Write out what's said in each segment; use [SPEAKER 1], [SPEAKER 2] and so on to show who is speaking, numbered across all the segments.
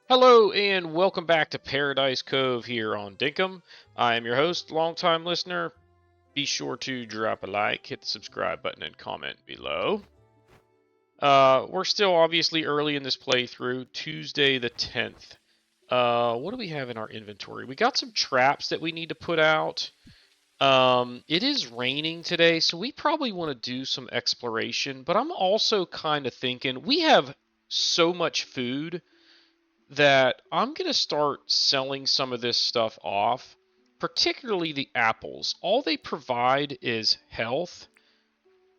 [SPEAKER 1] Hello and welcome back to Paradise Cove here on Dinkum. I am your host, longtime listener. Be sure to drop a like, hit the subscribe button, and comment below. We're still obviously early in this playthrough, Tuesday the 10th. What do we have in our inventory? We got some traps that we need to put out. It is raining today, so we probably want to do some exploration, but I'm also kind of thinking we have so much food that I'm going to start selling some of this stuff off, particularly the apples. All they provide is health,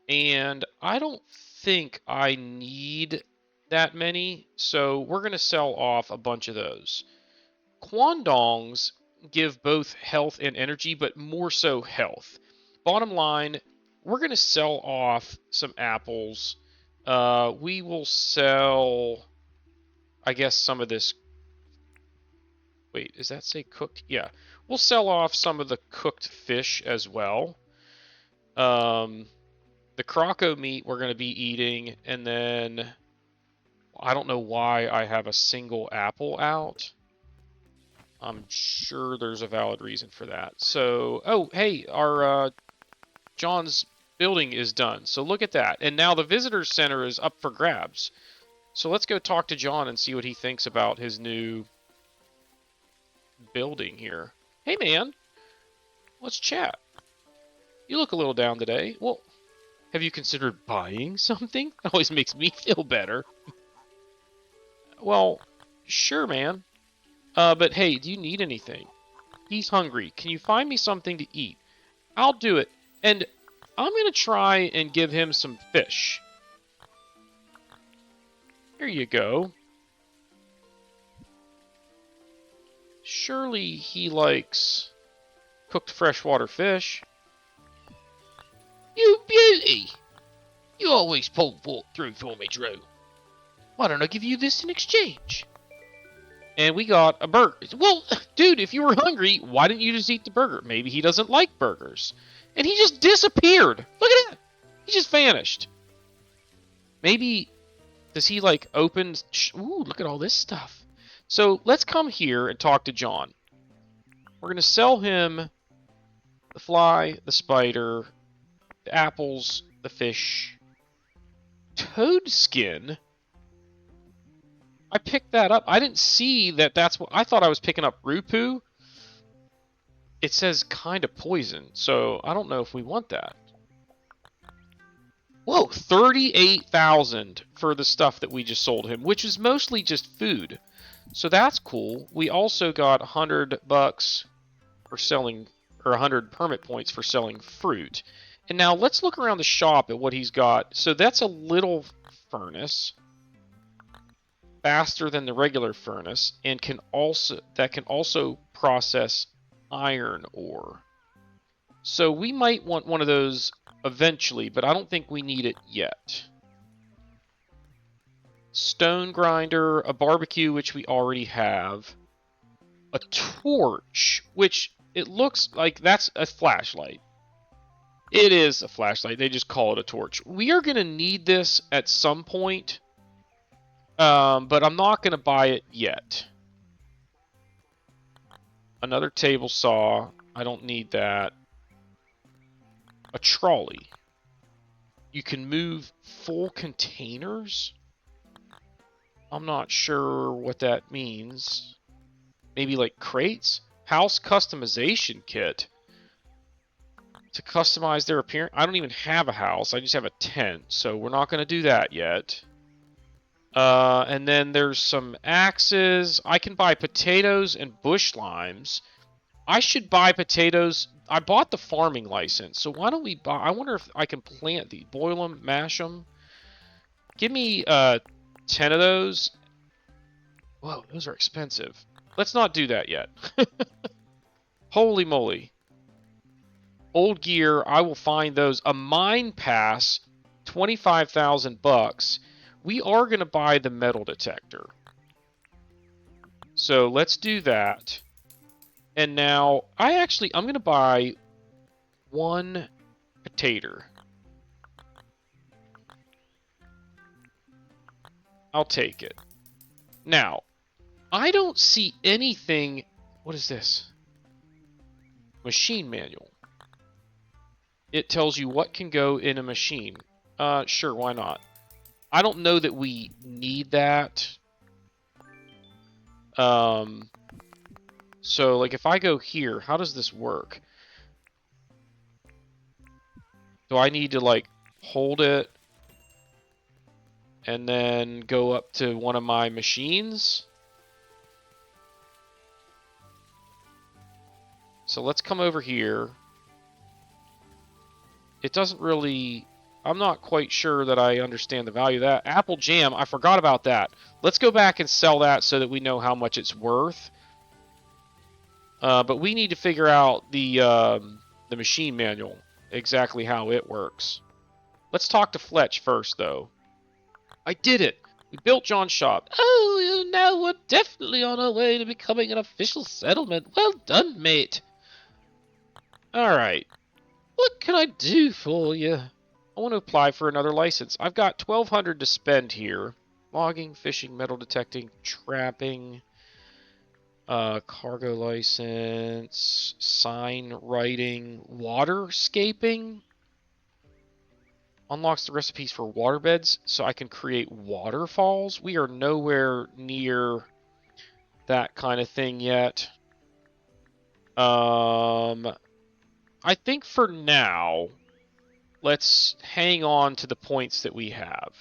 [SPEAKER 1] and I don't think I need that many, so we're going to sell off a bunch of those. Quandongs give both health and energy, but more so health. Bottom line, we're going to sell off some apples. We will sell, I guess, some of this. Wait, does that say cooked? Yeah. We'll sell off some of the cooked fish as well. The croco meat we're going to be eating, and then I don't know why I have a single apple out. I'm sure there's a valid reason for that. So, oh, hey, our John's building is done. So look at that. And now the visitor center is up for grabs. So let's go talk to John and see what he thinks about his new building here. Hey, man, let's chat. You look a little down today. Well, have you considered buying something? That always makes me feel better. Well, sure, man. But hey, do you need anything? He's hungry. Can you find me something to eat? I'll do it. And I'm going to try and give him some fish. Here you go. Surely he likes cooked freshwater fish.
[SPEAKER 2] You beauty! You always pull through for me, Drew. Why don't I give you this in exchange?
[SPEAKER 1] And we got a burger. Well, dude, if you were hungry, why didn't you just eat the burger? Maybe he doesn't like burgers. And he just disappeared. Look at that. He just vanished. Maybe, does he like open? Ooh, look at all this stuff. So let's come here and talk to John. We're going to sell him the fly, the spider, the apples, the fish, toad skin. I picked that up. I didn't see that that's what I thought I was picking up. Rupu. It says kind of poison, so I don't know if we want that. Whoa, 38,000 for the stuff that we just sold him, which is mostly just food. So that's cool. We also got $100 for selling, or 100 permit points for selling fruit. And now let's look around the shop at what he's got. So that's a little furnace, faster than the regular furnace, and can also process iron ore. So we might want one of those eventually, but I don't think we need it yet. Stone grinder, a barbecue, which we already have, a torch, which it looks like that's a flashlight. It is a flashlight. They just call it a torch. We are going to need this at some point, but I'm not going to buy it yet. Another table saw. I don't need that. A trolley. You can move full containers? I'm not sure what that means. Maybe like crates? House customization kit. To customize their appearance. I don't even have a house. I just have a tent. So we're not going to do that yet. And then there's some axes. I can buy potatoes and bush limes. I should buy potatoes. I bought the farming license. So why don't we buy... I wonder if I can plant these. Boil them, mash them. Give me 10 of those. Whoa, those are expensive. Let's not do that yet. Holy moly. Old gear, I will find those. A mine pass, 25,000 bucks. We are going to buy the metal detector. So let's do that. And now, I'm going to buy one potato. I'll take it. Now, I don't see anything. What is this? Machine manual. It tells you what can go in a machine. Sure, why not? I don't know that we need that. So, like, if I go here, how does this work? Do I need to, like, hold it and then go up to one of my machines? So let's come over here. It doesn't really... I'm not quite sure that I understand the value of that. Apple jam, I forgot about that. Let's go back and sell that so that we know how much it's worth. But we need to figure out the machine manual, exactly how it works. Let's talk to Fletch first, though. I did it! We built John's shop.
[SPEAKER 2] Oh, now we're definitely on our way to becoming an official settlement. Well done, mate.
[SPEAKER 1] Alright.
[SPEAKER 2] What can I do for you?
[SPEAKER 1] I want to apply for another license. I've got 1,200 to spend here. Logging, fishing, metal detecting, trapping, cargo license, sign writing, waterscaping. Unlocks the recipes for waterbeds so I can create waterfalls. We are nowhere near that kind of thing yet. I think for now, let's hang on to the points that we have.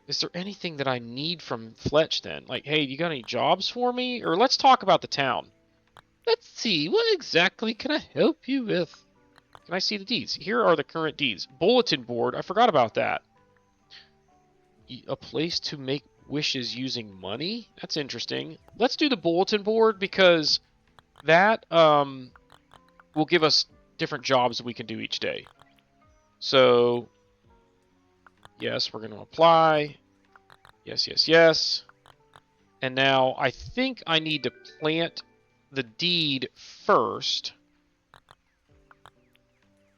[SPEAKER 1] Is there anything that I need from Fletch then? Like, hey, you got any jobs for me? Or let's talk about the town.
[SPEAKER 2] Let's see, what exactly can I help you with?
[SPEAKER 1] Can I see the deeds? Here are the current deeds. Bulletin board. I forgot about that. A place to make wishes using money? That's interesting. Let's do the bulletin board because that will give us different jobs that we can do each day. So, yes, we're going to apply. Yes, yes, yes. And now I think I need to plant the deed first.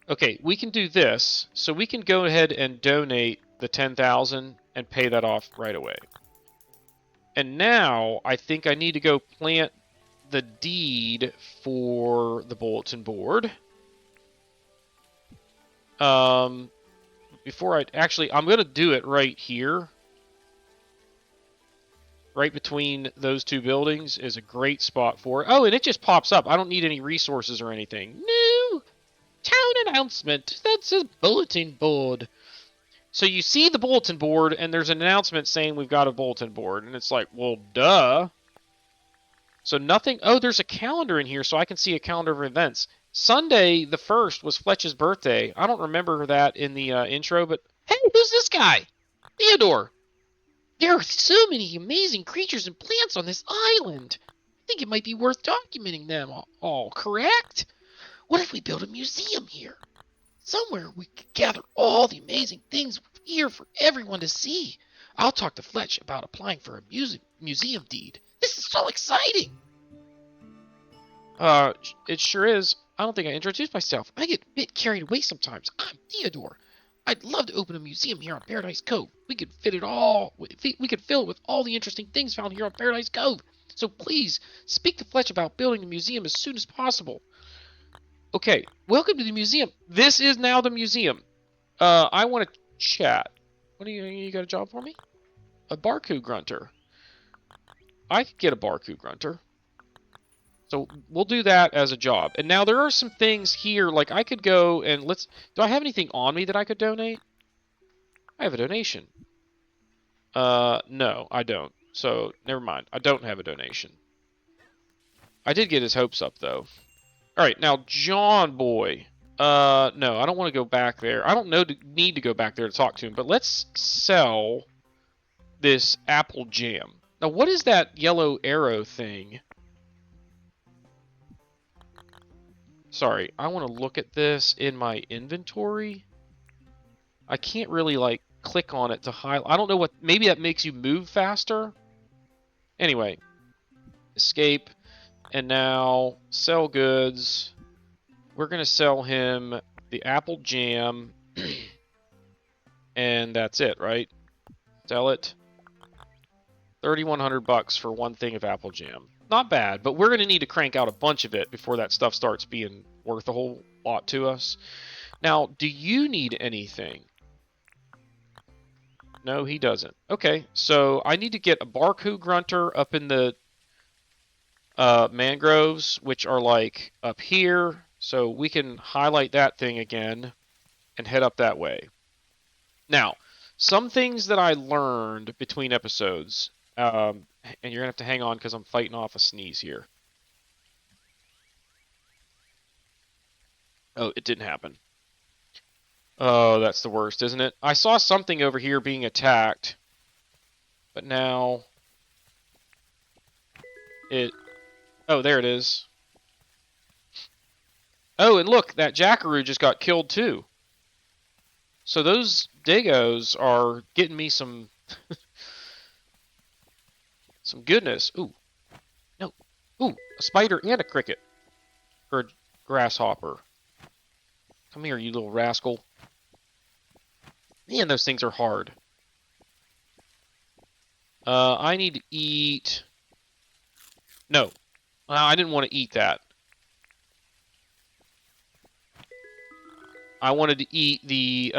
[SPEAKER 1] Okay, we can do this. So we can go ahead and donate the 10,000 and pay that off right away. And now I think I need to go plant the deed for the bulletin board. Before I'm going to do it right here. Right between those two buildings is a great spot for it. Oh, and it just pops up. I don't need any resources or anything.
[SPEAKER 2] No! Town announcement. That's a bulletin board.
[SPEAKER 1] So you see the bulletin board, and there's an announcement saying we've got a bulletin board. And it's like, well, duh. So nothing... Oh, there's a calendar in here, so I can see a calendar of events. Sunday, the 1st, was Fletch's birthday. I don't remember that in the intro, but...
[SPEAKER 2] Hey, who's this guy? Theodore. There are so many amazing creatures and plants on this island. I think it might be worth documenting them all, correct? What if we build a museum here? Somewhere we could gather all the amazing things here for everyone to see. I'll talk to Fletch about applying for a museum deed. This is so exciting.
[SPEAKER 1] It sure is. I don't think I introduced myself.
[SPEAKER 2] I get a bit carried away sometimes. I'm Theodore. I'd love to open a museum here on Paradise Cove. We could fill it with all the interesting things found here on Paradise Cove. So please, speak to Fletch about building a museum as soon as possible.
[SPEAKER 1] Okay, welcome to the museum. This is now the museum. I want to chat. What do you got a job for me? A Barku Grunter. I could get a Barku Grunter. So we'll do that as a job. And now there are some things here, like I could go and do I have anything on me that I could donate? I have a donation. No, I don't. So, never mind. I don't have a donation. I did get his hopes up, though. Alright, now, John Boy. No, I don't want to go back there. I don't need to go back there to talk to him, but let's sell this apple jam. Now, what is that yellow arrow thing? Sorry, I want to look at this in my inventory. I can't really, like, click on it to highlight. I don't know what... Maybe that makes you move faster? Anyway. Escape. And now, sell goods. We're going to sell him the apple jam. And that's it, right? Sell it. $3,100 for one thing of apple jam. Not bad, but we're going to need to crank out a bunch of it before that stuff starts being worth a whole lot to us. Now, do you need anything? No, he doesn't. Okay, so I need to get a Barku Grunter up in the mangroves, which are like up here. So we can highlight that thing again and head up that way. Now, some things that I learned between episodes, and you're going to have to hang on because I'm fighting off a sneeze here. Oh, it didn't happen. Oh, that's the worst, isn't it? I saw something over here being attacked, but now it... Oh, there it is. Oh, and look, that jackaroo just got killed too. So those Dagos are getting me some some goodness. Ooh. No. Ooh, a spider and a cricket. Or a grasshopper. Come here, you little rascal. Man, those things are hard. I need to eat... No. I didn't want to eat that. I wanted to eat the...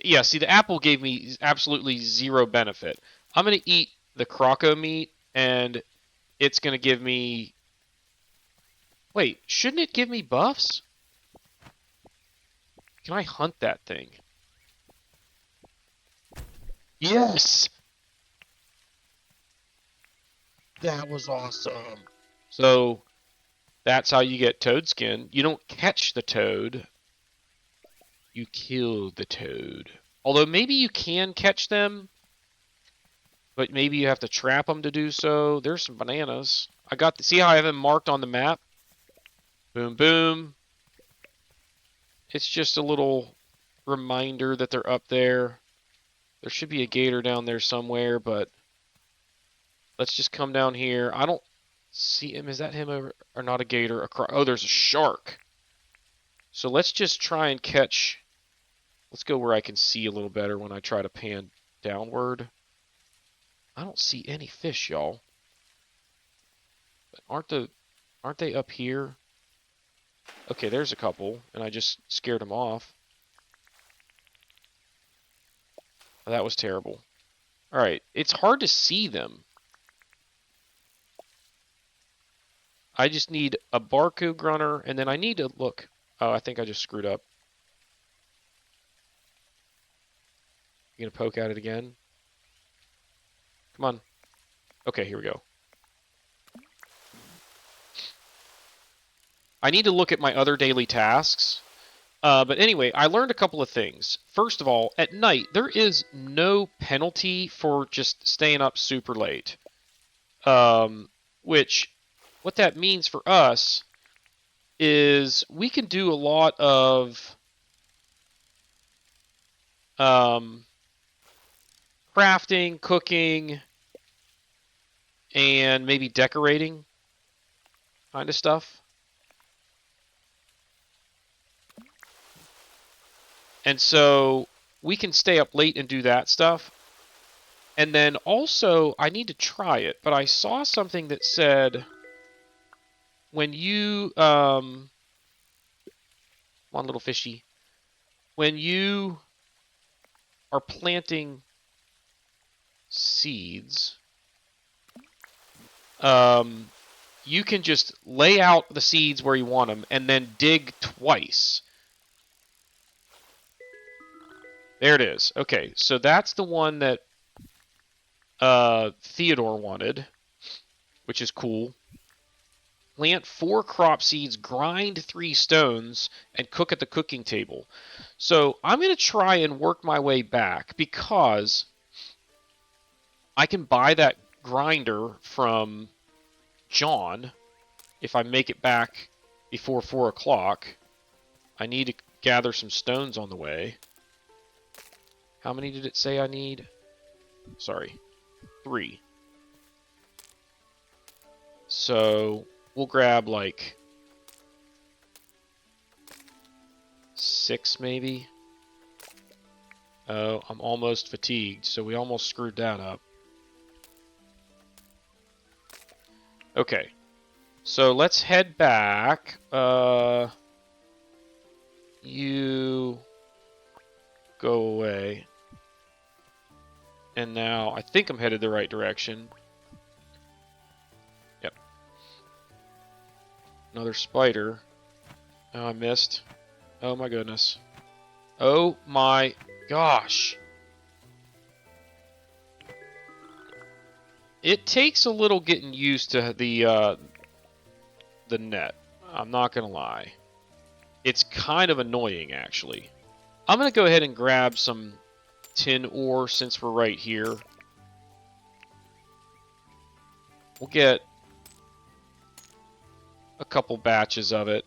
[SPEAKER 1] Yeah, see, the apple gave me absolutely zero benefit. I'm going to eat the croco meat, and it's going to give me... Wait, shouldn't it give me buffs? Can I hunt that thing? Yes! That was awesome. So, that's how you get toad skin. You don't catch the toad. You kill the toad. Although maybe you can catch them, but maybe you have to trap them to do so. There's some bananas. I got see how I have them marked on the map? Boom, boom. It's just a little reminder that they're up there. There should be a gator down there somewhere, but let's just come down here. I don't see him. Is that him or not a gator? Oh, there's a shark. So let's just try and catch... Let's go where I can see a little better when I try to pan downward. I don't see any fish, y'all. Aren't they up here? Okay, there's a couple, and I just scared them off. Oh, that was terrible. Alright, it's hard to see them. I just need a Barku Grunter, and then I need to look. Oh, I think I just screwed up. You gonna poke at it again? Come on. Okay, here we go. I need to look at my other daily tasks. But anyway, I learned a couple of things. First of all, at night, there is no penalty for just staying up super late. Which, what that means for us is we can do a lot of crafting, cooking, and maybe decorating kind of stuff. And so we can stay up late and do that stuff. And then also, I need to try it, but I saw something that said when you, come on, little fishy, when you are planting seeds, you can just lay out the seeds where you want them and then dig twice. There it is. Okay, so that's the one that Theodore wanted, which is cool. Plant 4 crop seeds, grind 3 stones, and cook at the cooking table. So I'm going to try and work my way back because I can buy that grinder from John if I make it back before 4 o'clock. I need to gather some stones on the way. How many did it say I need? Sorry, 3. So we'll grab like 6 maybe. Oh, I'm almost fatigued, so we almost screwed that up. Okay. So let's head back. You go away. And now I think I'm headed the right direction. Yep. Another spider. Oh, I missed. Oh my goodness. Oh my gosh. It takes a little getting used to the net. I'm not gonna lie. It's kind of annoying, actually. I'm gonna go ahead and grab some tin ore since we're right here. We'll get a couple batches of it.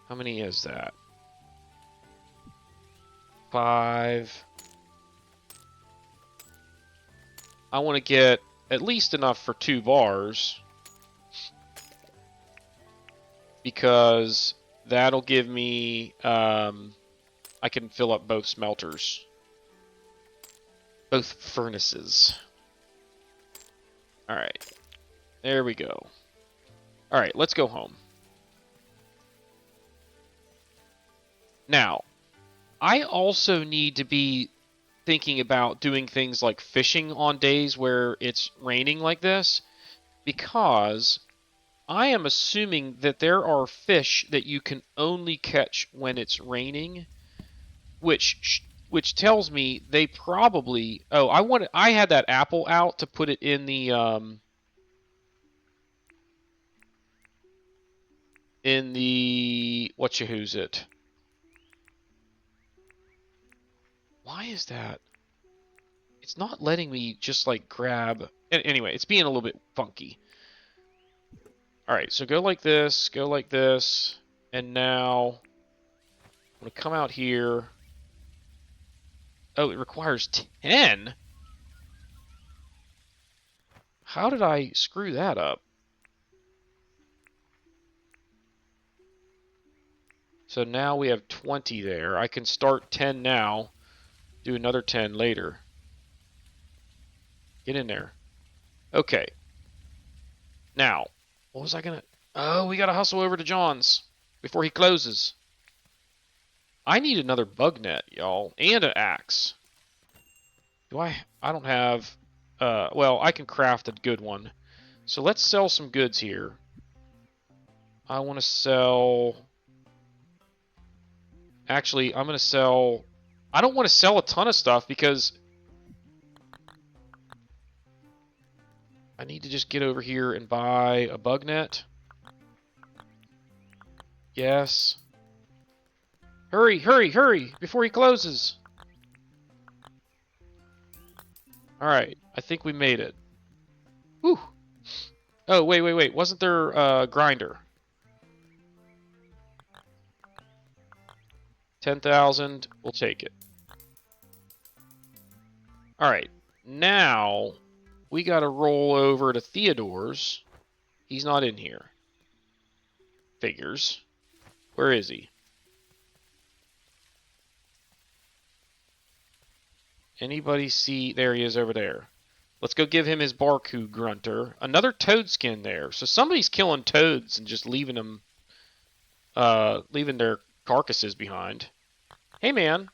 [SPEAKER 1] How many is that? 5. I want to get at least enough for 2 bars. Because that'll give me... I can fill up both smelters. Both furnaces. Alright. There we go. Alright, let's go home. Now, I also need to be thinking about doing things like fishing on days where it's raining like this, because I am assuming that there are fish that you can only catch when it's raining, which tells me they probably... Oh, I had that apple out to put it in the whatcha-who's-it. Why is that? It's not letting me just like grab... Anyway, it's being a little bit funky. Alright, so go like this, and now I'm going to come out here. Oh, it requires 10? How did I screw that up? So now we have 20 there. I can start 10 now, do another 10 later. Get in there. Okay. Now, what was I gonna... Oh, we gotta hustle over to John's before he closes. I need another bug net, y'all, and an axe. Do I don't have... well, I can craft a good one. So let's sell some goods here. I want to sell... Actually, I'm going to sell... I don't want to sell a ton of stuff because... I need to just get over here and buy a bug net. Yes. Hurry, hurry, hurry! Before he closes! Alright, I think we made it. Whew! Oh, wait. Wasn't there a grinder? 10,000. We'll take it. Alright, now we gotta roll over to Theodore's. He's not in here. Figures. Where is he? Anybody see? There he is over there. Let's go give him his Barku Grunter. Another toad skin there. So somebody's killing toads and just leaving them, leaving their carcasses behind. Hey, man.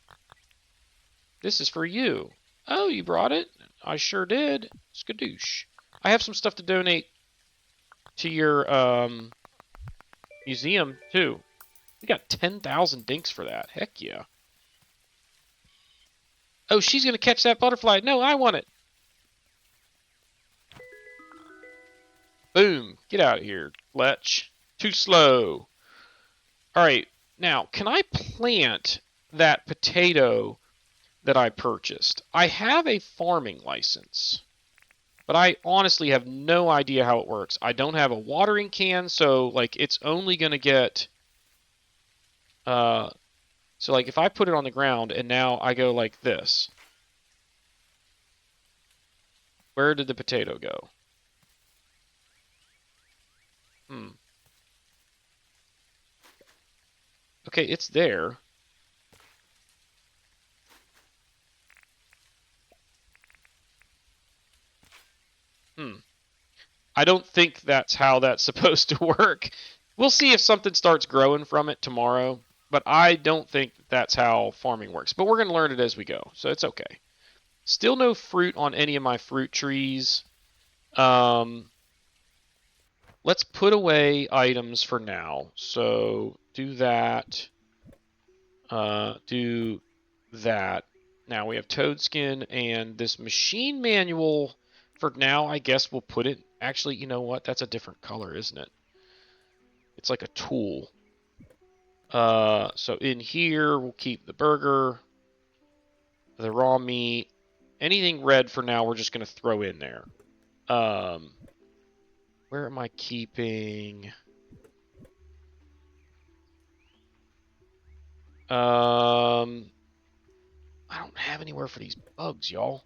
[SPEAKER 1] This is for you. Oh, you brought it? I sure did. Skadoosh. I have some stuff to donate to your, museum, too. We got 10,000 dinks for that. Heck yeah. Oh, she's going to catch that butterfly. No, I want it. Boom. Get out of here, Lech. Too slow. Alright, now, can I plant that potato that I purchased? I have a farming license, but I honestly have no idea how it works. I don't have a watering can, so, like, it's only going to get... So, like, if I put it on the ground and now I go like this, where did the potato go? Okay, it's there. I don't think that's how that's supposed to work. We'll see if something starts growing from it tomorrow, but I don't think that's how farming works. But we're going to learn it as we go, so it's okay. Still no fruit on any of my fruit trees. Let's put away items for now. So do that. Do that. Now we have toad skin and this machine manual. For now, I guess we'll put it. Actually, you know what? That's a different color, isn't it? It's like a tool. So in here, we'll keep the burger, the raw meat. Anything red for now, we're just going to throw in there. Where am I keeping? I don't have anywhere for these bugs, y'all.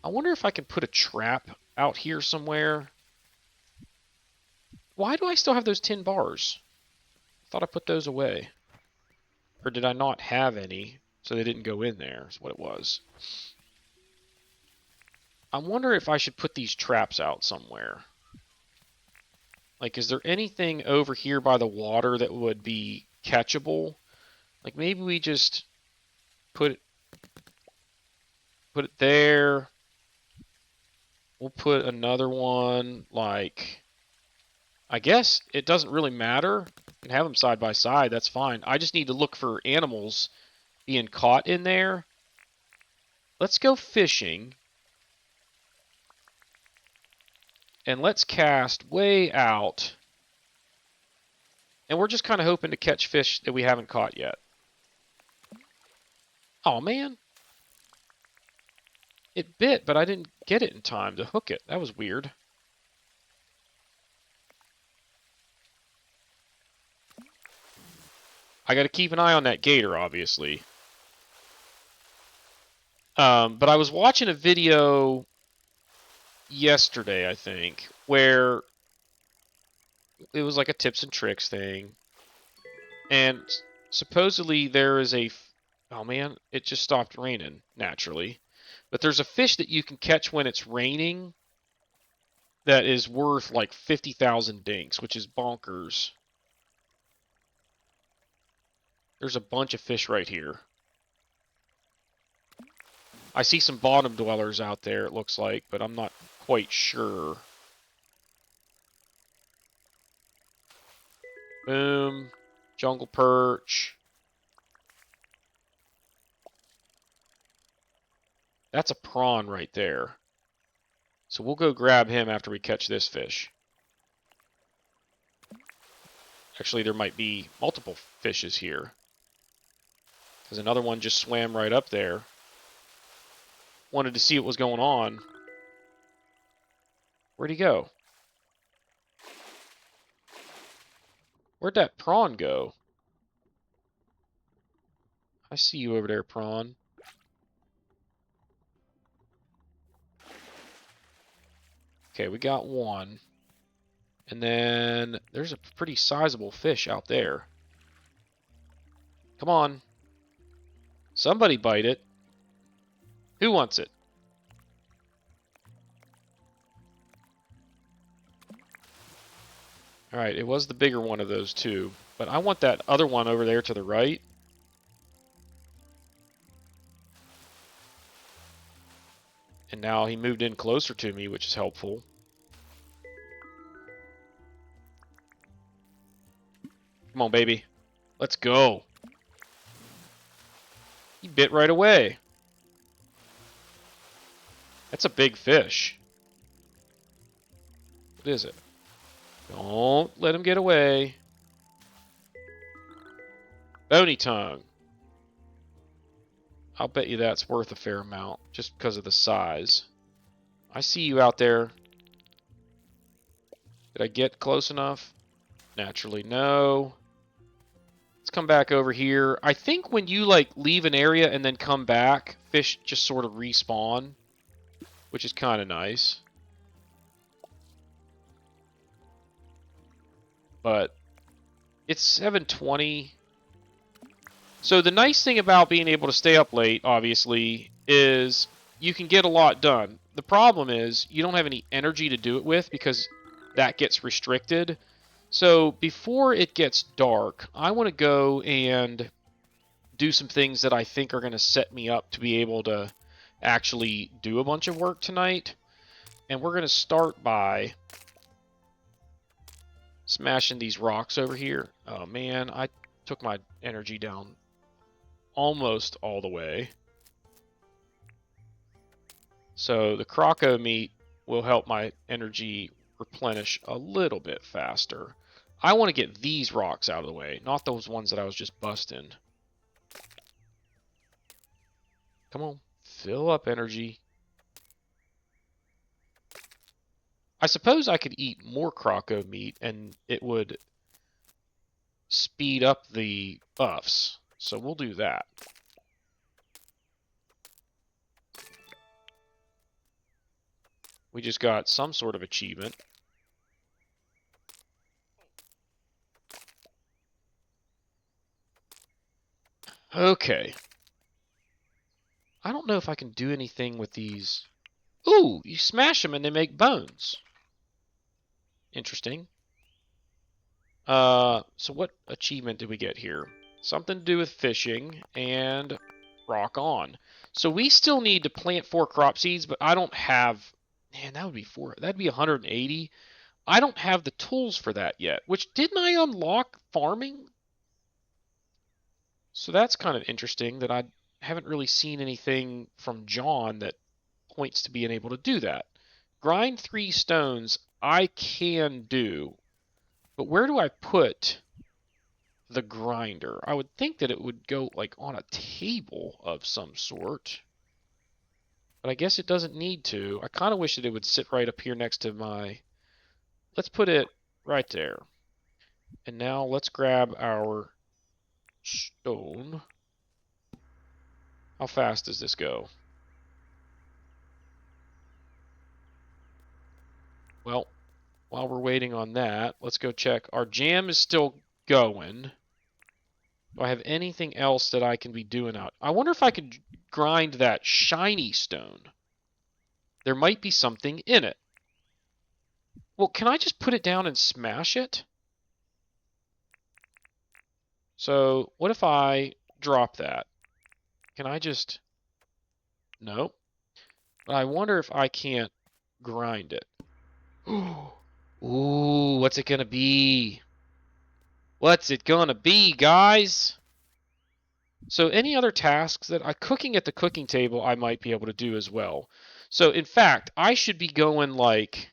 [SPEAKER 1] I wonder if I can put a trap out here somewhere. Why do I still have those tin bars? I thought I put those away. Or did I not have any, so they didn't go in there, is what it was. I wonder if I should put these traps out somewhere. Like, is there anything over here by the water that would be catchable? Like, maybe we just put it there. We'll put another one, like, I guess it doesn't really matter. We can have them side by side, that's fine. I just need to look for animals being caught in there. Let's go fishing. And let's cast way out. And we're just kind of hoping to catch fish that we haven't caught yet. Oh, man. It bit, but I didn't get it in time to hook it. That was weird. I got to keep an eye on that gator, obviously. But I was watching a video yesterday, I think, where it was like a tips and tricks thing. And supposedly there is a... Oh, man, it just stopped raining, naturally. But there's a fish that you can catch when it's raining that is worth like 50,000 dinks, which is bonkers. There's a bunch of fish right here. I see some bottom dwellers out there, it looks like, but I'm not quite sure. Boom. Jungle perch. That's a prawn right there. So we'll go grab him after we catch this fish. Actually, there might be multiple fishes here. Because another one just swam right up there. Wanted to see what was going on. Where'd he go? Where'd that prawn go? I see you over there, prawn. Okay, we got one. And then there's a pretty sizable fish out there. Come on. Somebody bite it. Who wants it? Alright, it was the bigger one of those two. But I want that other one over there to the right. And now he moved in closer to me, which is helpful. Come on, baby. Let's go. He bit right away. That's a big fish. What is it? Don't let him get away. Bony tongue. I'll bet you that's worth a fair amount, just because of the size. I see you out there. Did I get close enough? Naturally, no. Let's come back over here. I think when you, like, leave an area and then come back, fish just sort of respawn, which is kind of nice. But it's 7:20. So the nice thing about being able to stay up late, obviously, is you can get a lot done. the problem is you don't have any energy to do it with because that gets restricted. So before it gets dark, I want to go and do some things that I think are going to set me up to be able to actually do a bunch of work tonight. And we're going to start by smashing these rocks over here. Oh man, I took my energy down almost all the way. So the croco meat will help my energy replenish a little bit faster. I want to get these rocks out of the way, not those ones that I was just busting. Come on, fill up energy. I suppose I could eat more croco meat and it would speed up the buffs. So we'll do that. We just got some sort of achievement. Okay. I don't know if I can do anything with these. Ooh, you smash them and they make bones. Interesting. So what achievement did we get here? Something to do with fishing and rock on. So we still need to plant 4 crop seeds, but I don't have. Man, that would be 4. That'd be 180. I don't have the tools for that yet. Which didn't I unlock farming? So that's kind of interesting that I haven't really seen anything from John that points to being able to do that. Grind 3 stones I can do, but where do I put the grinder? I would think that it would go like on a table of some sort, but I guess it doesn't need to. I kind of wish that it would sit right up here next to my. Let's put it right there. And now let's grab our stone. How fast does this go? Well, while we're waiting on that, let's go check. Our jam is still going. Do I have anything else that I can be doing out? I wonder if I could grind that shiny stone. There might be something in it. Well, can I just put it down and smash it? So, what if I drop that? Can I just... No. But I wonder if I can't grind it. Ooh, what's it gonna be? What's it gonna be, guys? So any other tasks that cooking at the cooking table I might be able to do as well. So in fact, I should be going like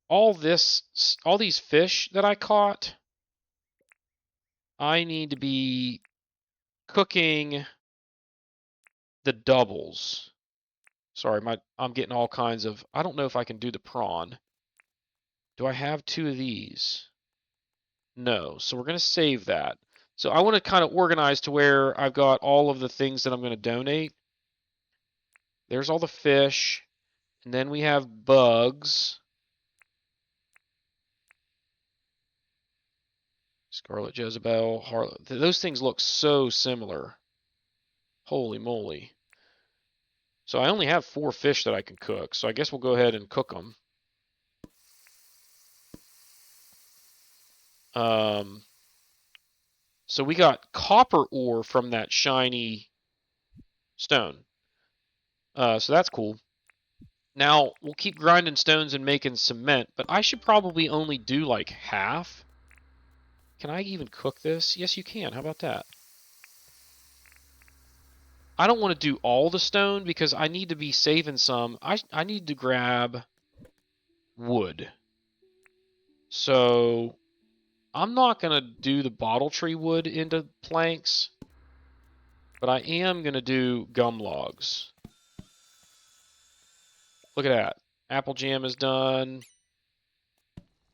[SPEAKER 1] all these fish that I caught, I need to be cooking the doubles. Sorry, I'm getting all kinds of. I don't know if I can do the prawn. Do I have 2 of these? No. So we're going to save that. So I want to kind of organize to where I've got all of the things that I'm going to donate. There's all the fish. And then we have bugs. Scarlet Jezebel, Harlot. Those things look so similar. Holy moly. So I only have 4 fish that I can cook. So I guess we'll go ahead and cook them. So we got copper ore from that shiny stone. So that's cool. Now, we'll keep grinding stones and making cement, but I should probably only do like half. Can I even cook this? Yes, you can. How about that? I don't want to do all the stone because I need to be saving some. I need to grab wood. So I'm not going to do the bottle tree wood into planks, but I am going to do gum logs. Look at that. Apple jam is done.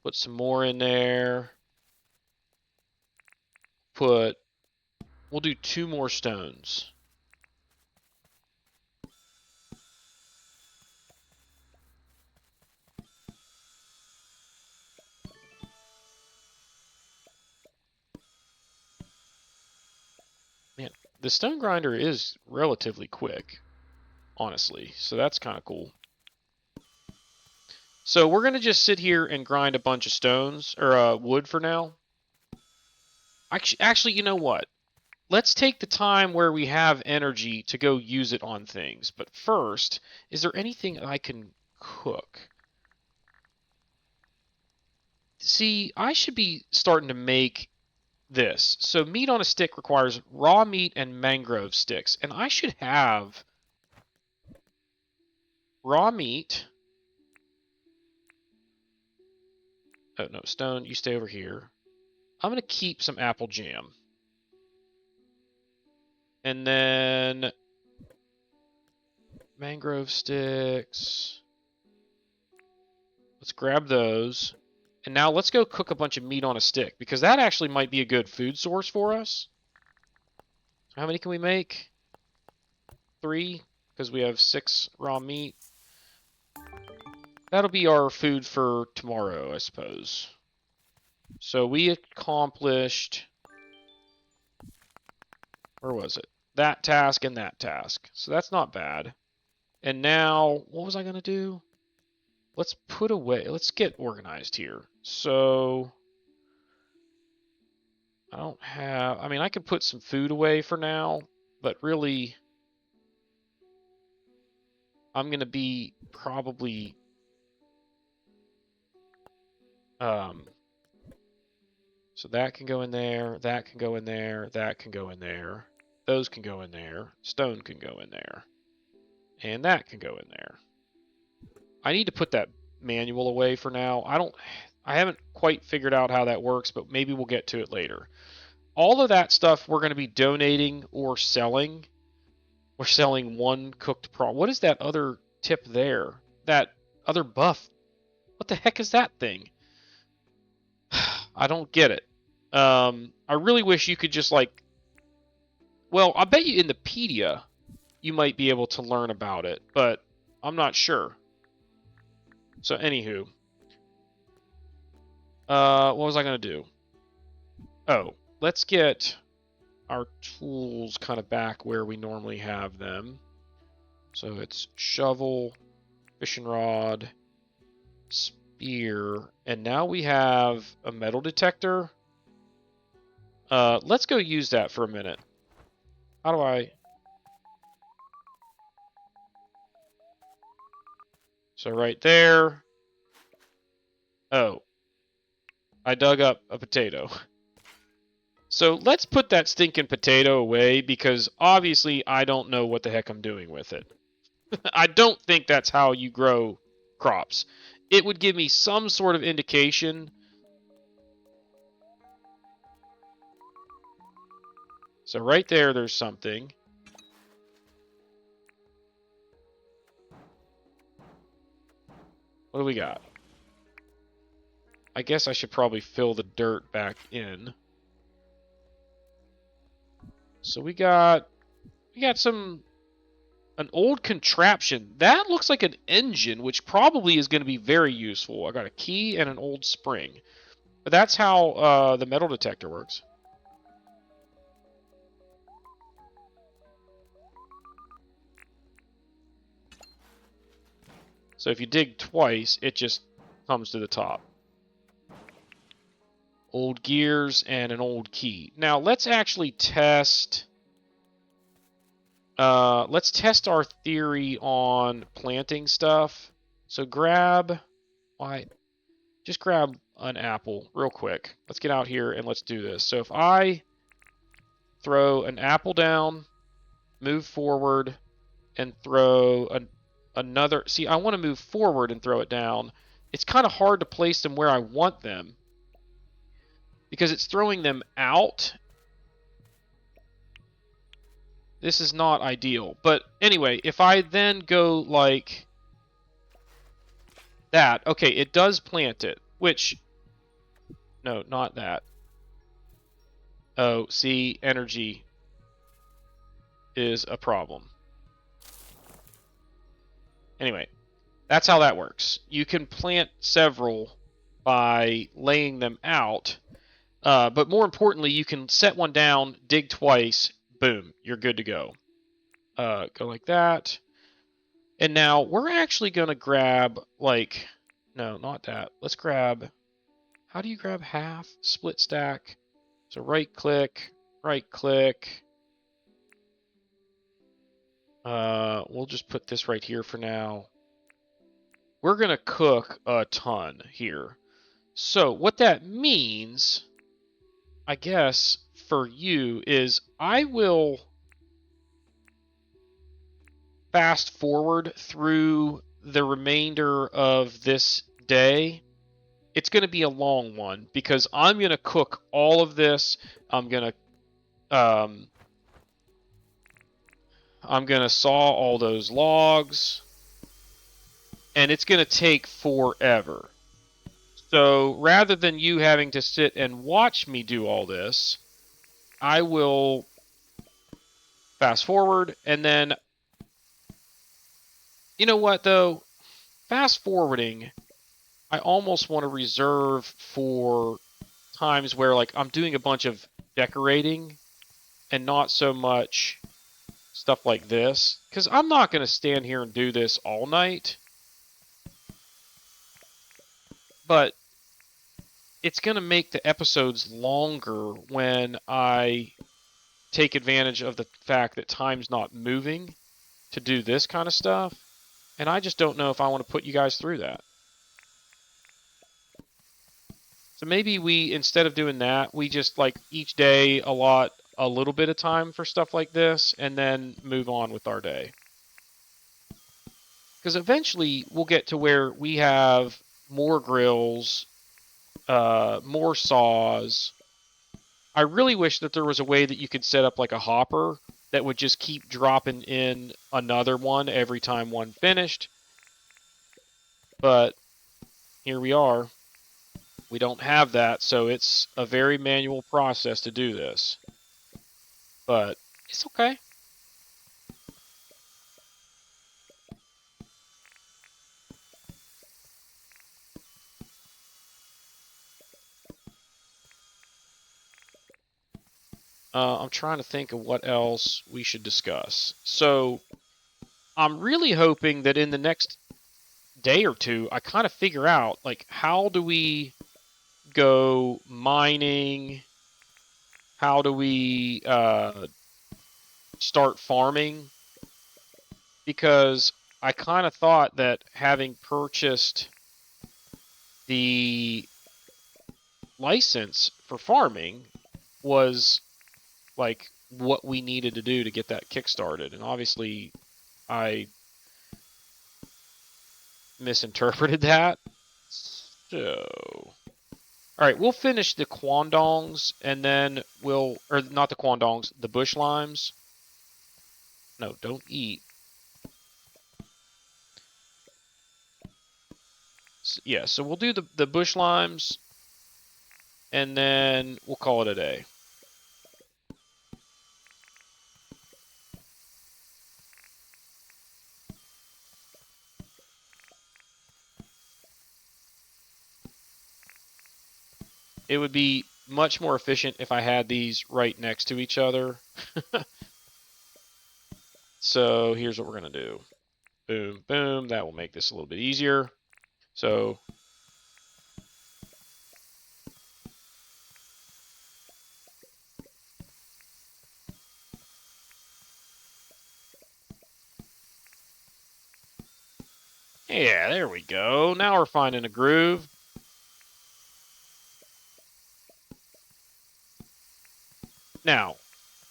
[SPEAKER 1] Put some more in there. We'll do 2 more stones. Man, the stone grinder is relatively quick. honestly. So that's kind of cool. So we're going to just sit here and grind a bunch of stones, or wood for now. Actually, you know what? Let's take the time where we have energy to go use it on things. But first, is there anything I can cook? See, I should be starting to make this. So meat on a stick requires raw meat and mangrove sticks. And I should have raw meat. Oh, no, Stone, you stay over here. I'm going to keep some apple jam. And then mangrove sticks. Let's grab those. And now let's go cook a bunch of meat on a stick, because that actually might be a good food source for us. How many can we make? 3, because we have 6 raw meat. That'll be our food for tomorrow, I suppose. So we accomplished... Where was it? That task and that task. So that's not bad. And now, what was I going to do? Let's put away... Let's get organized here. So... I don't have... I mean, I could put some food away for now, but really... I'm going to be probably... So that can go in there, that can go in there, that can go in there, those can go in there, stone can go in there, and that can go in there. I need to put that manual away for now. I haven't quite figured out how that works, but maybe we'll get to it later. All of that stuff we're going to be donating or selling. We're selling 1 cooked prawn. What is that other tip there? That other buff. What the heck is that thing? I don't get it. I really wish you could just like... Well, I bet you in the pedia you might be able to learn about it, but I'm not sure. So anywho. What was I going to do? Oh, let's get our tools kind of back where we normally have them. So it's shovel, fishing rod, spear, and now we have a metal detector. Let's go use that for a minute. How do I... So right there. Oh. I dug up a potato. So let's put that stinking potato away, because obviously I don't know what the heck I'm doing with it. I don't think that's how you grow crops. It would give me some sort of indication. So right there, there's something. What do we got? I guess I should probably fill the dirt back in. So we got an old contraption. That looks like an engine, which probably is going to be very useful. I got a key and an old spring. But that's how the metal detector works. So if you dig twice, it just comes to the top. Old gears and an old key. Now let's actually test... let's test our theory on planting stuff. So just grab an apple real quick. Let's get out here and let's do this. So if I throw an apple down, move forward, and throw another... See, I want to move forward and throw it down. It's kind of hard to place them where I want them, because it's throwing them out. This is not ideal. But anyway, if I then go like that, okay, it does plant it, which... No, not that. Oh, see, energy is a problem. Anyway, that's how that works. You can plant several by laying them out, but more importantly, you can set one down, dig twice, boom, you're good to go. Go like that. And now we're actually going to grab, like, no, not that. Let's grab, how do you grab half? Split stack. So right click. We'll just put this right here for now. We're going to cook a ton here. So what that means, I guess, for you is I will fast forward through the remainder of this day. It's going to be a long one because I'm going to cook all of this. I'm going to saw all those logs, and it's going to take forever. So rather than you having to sit and watch me do all this, I will fast forward, and then, you know what though? Fast forwarding, I almost want to reserve for times where, like, I'm doing a bunch of decorating and not so much stuff like this, because I'm not going to stand here and do this all night, but it's going to make the episodes longer when I take advantage of the fact that time's not moving to do this kind of stuff, and I just don't know if I want to put you guys through that. So maybe we, instead of doing that, we just, like, each day allot a little bit of time for stuff like this and then move on with our day. Because eventually we'll get to where we have more grills, more saws. I really wish that there was a way that you could set up like a hopper that would just keep dropping in another one every time one finished. But here we are. We don't have that, so it's a very manual process to do this. But it's okay. I'm trying to think of what else we should discuss. So I'm really hoping that in the next day or two, I kind of figure out, like, how do we go mining? How do we start farming? Because I kind of thought that having purchased the license for farming was like what we needed to do to get that kickstarted, and obviously I misinterpreted that. So, all right, we'll finish the quandongs, and then we'll, or not the quandongs, the bush limes. No, don't eat. So, yeah, so we'll do the bush limes, and then we'll call it a day. It would be much more efficient if I had these right next to each other. So here's what we're going to do. Boom, boom. That will make this a little bit easier. So yeah, there we go. Now we're finding a groove. Now,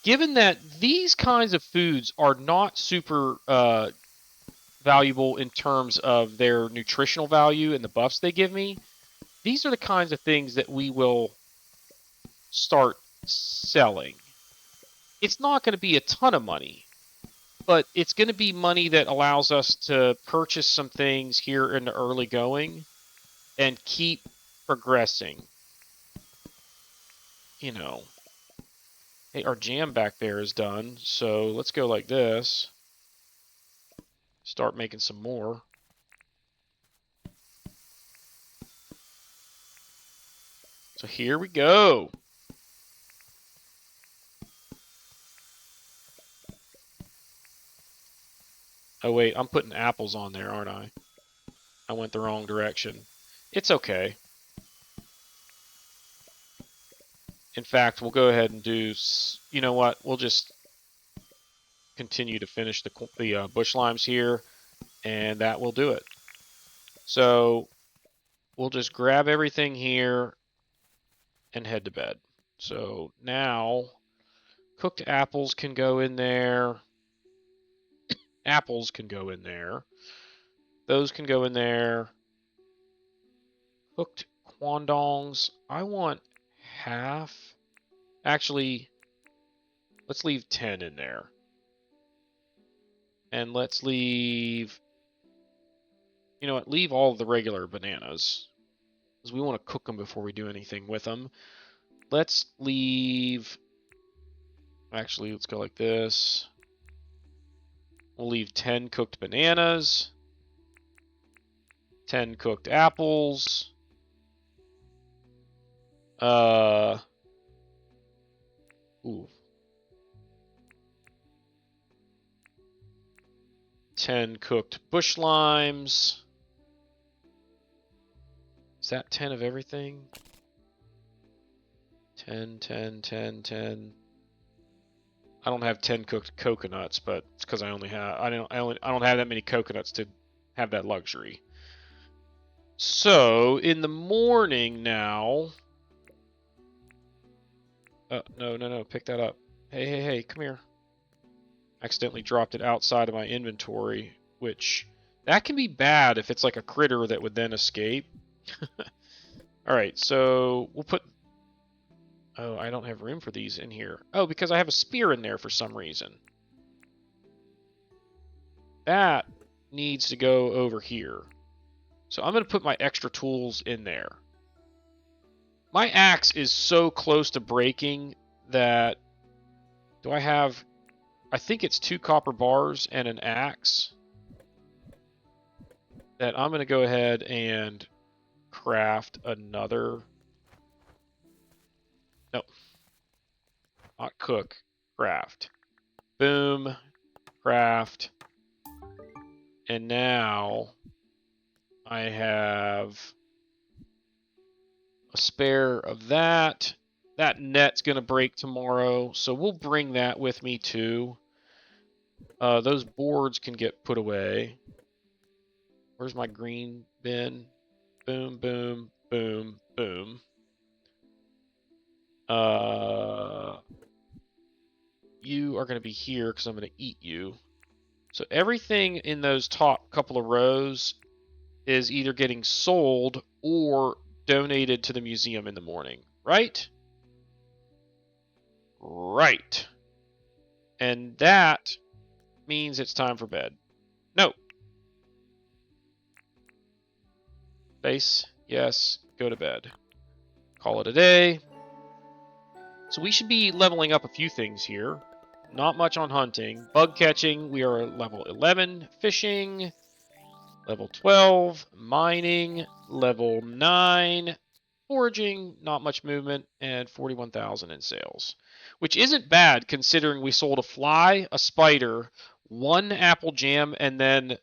[SPEAKER 1] given that these kinds of foods are not super valuable in terms of their nutritional value and the buffs they give me, these are the kinds of things that we will start selling. It's not going to be a ton of money, but it's going to be money that allows us to purchase some things here in the early going and keep progressing. You know, hey, our jam back there is done, so let's go like this. Start making some more. So here we go. Oh, wait, I'm putting apples on there, aren't I? I went the wrong direction. It's okay. In fact, we'll go ahead and do... You know what? We'll just continue to finish the bush limes here, and that will do it. So we'll just grab everything here and head to bed. So now cooked apples can go in there. Apples can go in there. Those can go in there. Cooked quandongs. I want half. Actually, let's leave 10 in there. And let's leave... You know what? Leave all of the regular bananas. Because we want to cook them before we do anything with them. Let's leave... Actually, let's go like this. We'll leave 10 cooked bananas. 10 cooked apples. Ooh. 10 cooked bush limes. Is that 10 of everything? 10, 10, 10, 10. I don't have 10 cooked coconuts, but it's because I don't have that many coconuts to have that luxury. So in the morning now. No, pick that up. Hey, come here. Accidentally dropped it outside of my inventory, which that can be bad if it's like a critter that would then escape. Alright, so we'll put... Oh, I don't have room for these in here. Oh, because I have a spear in there for some reason. That needs to go over here. So I'm going to put my extra tools in there. My axe is so close to breaking that... Do I have... I think it's 2 copper bars and an axe. That I'm going to go ahead and craft another... No. Not cook. Craft. Boom. Craft. And now I have a spare of that. That net's going to break tomorrow, so we'll bring that with me too. Those boards can get put away. Where's my green bin? Boom, boom, boom, boom. You are going to be here because I'm going to eat you. So everything in those top couple of rows is either getting sold or donated to the museum in the morning, right? Right. And that means it's time for bed. No. Base, yes, go to bed. Call it a day. So we should be leveling up a few things here. Not much on hunting. Bug catching, we are level 11. Fishing, level 12. Mining, level 9. Foraging, not much movement, and 41,000 in sales. Which isn't bad considering we sold a fly, a spider, 1 apple jam, and then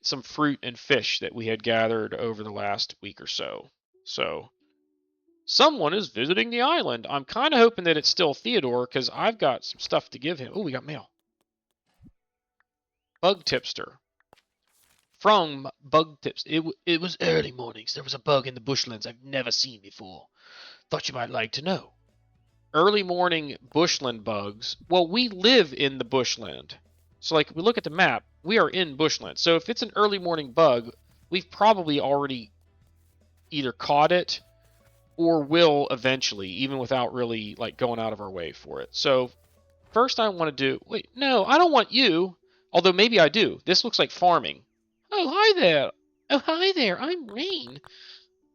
[SPEAKER 1] some fruit and fish that we had gathered over the last week or so. So, someone is visiting the island. I'm kind of hoping that it's still Theodore, because I've got some stuff to give him. Oh, we got mail. Bug tipster. From Bug Tips. It was early mornings. There was a bug in the bushlands I've never seen before. Thought you might like to know. Early morning bushland bugs. Well, we live in the bushland. So, like, we look at the map, we are in bushland. So if it's an early morning bug, we've probably already either caught it or will eventually, even without really, like, going out of our way for it. So first I want to do... Wait, no, I don't want you. Although maybe I do. This looks like farming. Oh, hi there. Oh, hi there. I'm Rain.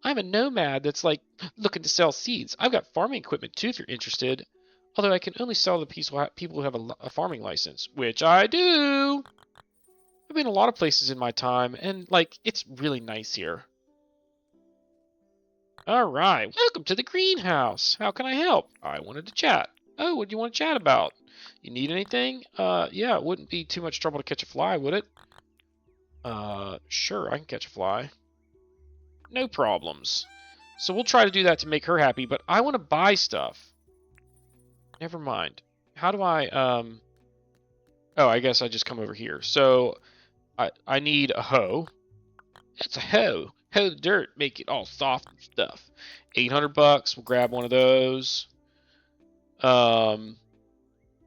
[SPEAKER 1] I'm a nomad that's, like, looking to sell seeds. I've got farming equipment, too, if you're interested. Although I can only sell to people who have a farming license, which I do. I've been a lot of places in my time, and, like, it's really nice here. Alright, welcome to the greenhouse. How can I help? I wanted to chat. Oh, what do you want to chat about? You need anything? Yeah, it wouldn't be too much trouble to catch a fly, would it? Sure, I can catch a fly. No problems. So we'll try to do that to make her happy, but I want to buy stuff. Never mind. How do I, oh, I guess I just come over here. So I need a hoe. That's a hoe. Hoe the dirt, make it all soft and stuff. 800 bucks. We'll grab one of those.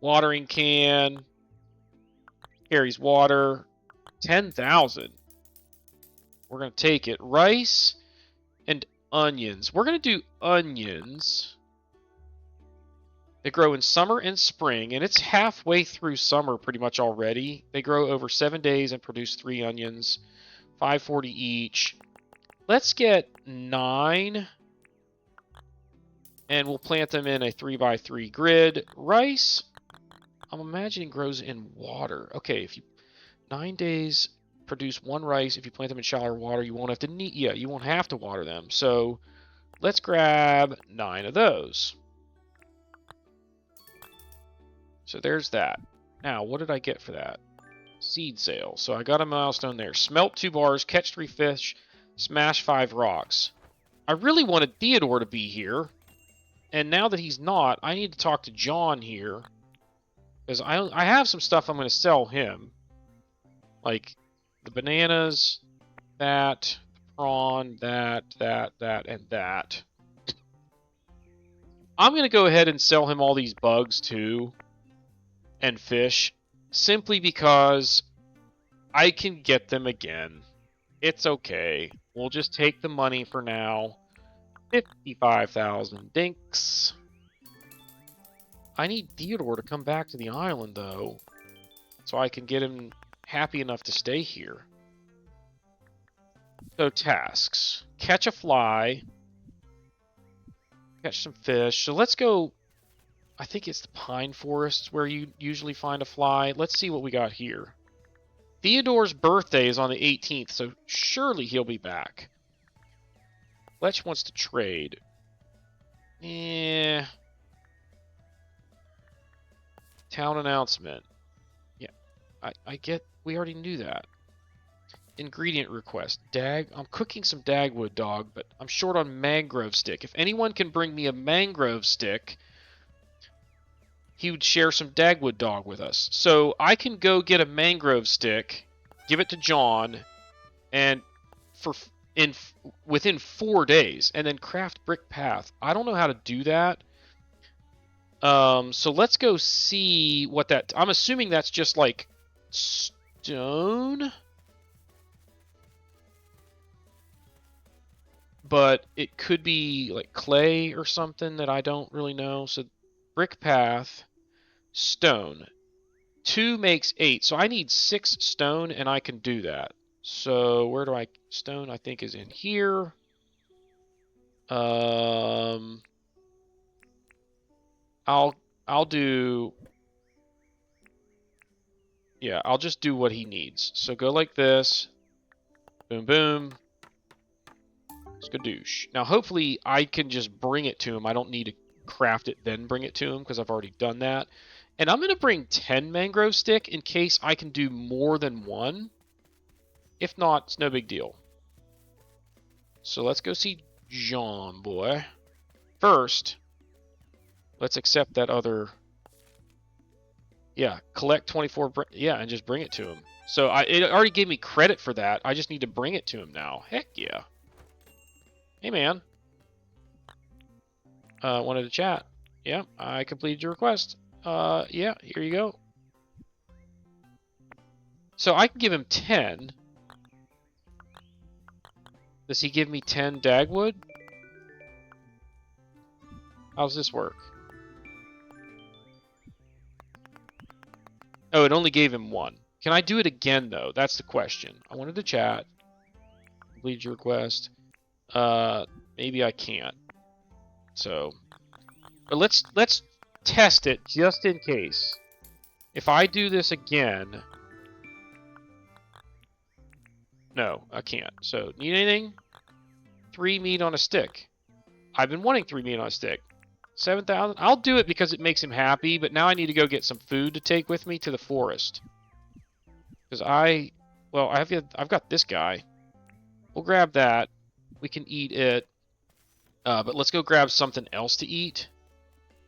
[SPEAKER 1] Watering can. Carries water. 10,000. We're going to take it. Rice and onions. We're going to do onions. They grow in summer and spring, and it's halfway through summer pretty much already. They grow over 7 days and produce 3 onions. 540 each. Let's get 9. And we'll plant them in a 3x3 grid. Rice, I'm imagining grows in water. Okay, if you 9 days produce 1 rice. If you plant them in shallower water, you won't have to you won't have to water them. So let's grab 9 of those. So there's that. Now, what did I get for that? Seed sale. So I got a milestone there. Smelt 2 bars, catch 3 fish, smash 5 rocks. I really wanted Theodore to be here. And now that he's not, I need to talk to John here. Because I have some stuff I'm going to sell him. Like the bananas, that, the prawn, that, and that. I'm going to go ahead and sell him all these bugs too. And fish. Simply because I can get them again. It's okay. We'll just take the money for now. 55,000 dinks. I need Theodore to come back to the island, though. So I can get him happy enough to stay here. So tasks. Catch a fly. Catch some fish. So let's go... I think it's the pine forests where you usually find a fly. Let's see what we got here. Theodore's birthday is on the 18th, so surely he'll be back. Fletch wants to trade. Town announcement. Yeah, I get... We already knew that. Ingredient request. I'm cooking some dagwood dog, but I'm short on mangrove stick. If anyone can bring me a mangrove stick... he would share some dagwood dog with us. So I can go get a mangrove stick, give it to John, and within 4 days, and then craft brick path. I don't know how to do that. So let's go see what that... I'm assuming that's just like stone, but it could be like clay or something that I don't really know. So brick path, stone. 2 makes 8. So I need 6 stone, and I can do that. So where do I... Stone, I think, is in here. I'll do... Yeah, I'll just do what he needs. So go like this. Boom, boom. Skadoosh. Now, hopefully, I can just bring it to him. I don't need to craft it, then bring it to him, because I've already done that. And I'm going to bring 10 mangrove stick in case I can do more than 1. If not, it's no big deal. So let's go see John, boy. First, let's accept that other... Yeah, collect 24... Yeah, and just bring it to him. So it already gave me credit for that. I just need to bring it to him now. Heck yeah. Hey, man. Wanted to chat. Yeah, I completed your request. Yeah, here you go. So I can give him 10. Does he give me 10 dagwood? How's this work? Oh, it only gave him 1. Can I do it again, though? That's the question. I wanted to chat. Complete your request. Maybe I can't. So, but let's test it just in case. If I do this again... No, I can't. So, need anything? 3 meat on a stick. I've been wanting 3 meat on a stick. 7,000? I'll do it because it makes him happy, but now I need to go get some food to take with me to the forest. Because well, I've got this guy. We'll grab that. We can eat it. But let's go grab something else to eat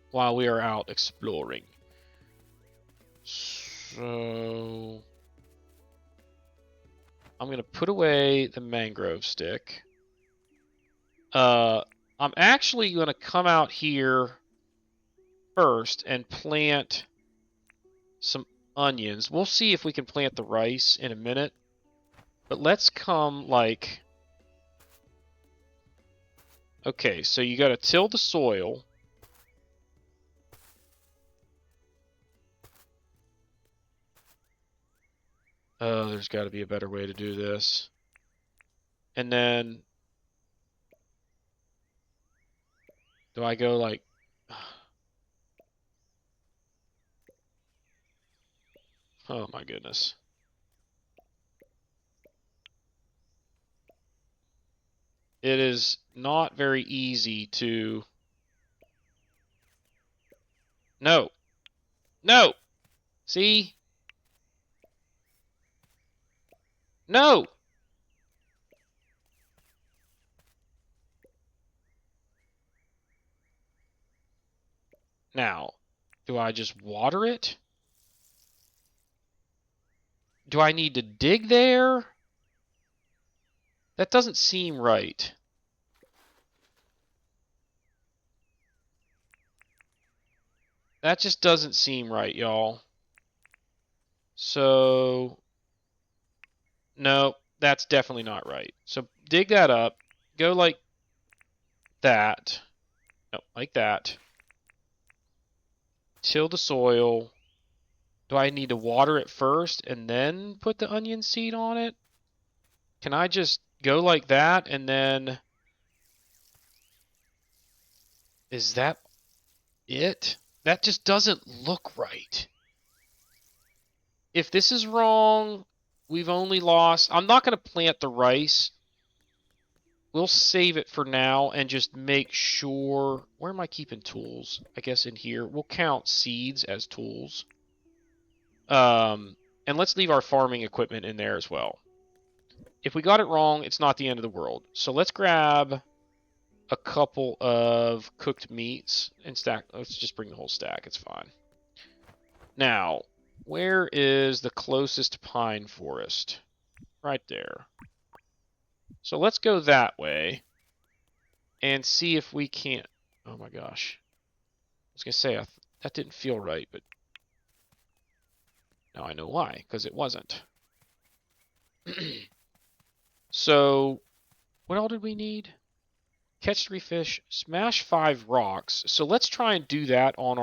[SPEAKER 1] while we are out exploring. So I'm going to put away the mangrove stick. I'm actually going to come out here first and plant some onions. We'll see if we can plant the rice in a minute. But let's come like... Okay, so you got to till the soil. Oh, there's got to be a better way to do this. And then... Do I go like... Oh my goodness. It is not very easy to... No! No! See? No! Now, do I just water it? Do I need to dig there? That doesn't seem right. That just doesn't seem right, y'all. So, no, that's definitely not right. So dig that up. Go like that. No, like that. Till the soil. Do I need to water it first and then put the onion seed on it? Can I just go like that and then... Is that it? That just doesn't look right. If this is wrong, we've only lost... I'm not going to plant the rice. We'll save it for now and just make sure... Where am I keeping tools? I guess in here. We'll count seeds as tools. And let's leave our farming equipment in there as well. If we got it wrong, it's not the end of the world. So let's grab a couple of cooked meats and stack. Let's just bring the whole stack. It's fine. Now, where is the closest pine forest? Right there. So let's go that way and see if we can't... Oh my gosh. I was going to say, that didn't feel right, but now I know why, because it wasn't. So, what all did we need? Catch 3 fish, smash 5 rocks. So let's try and do that on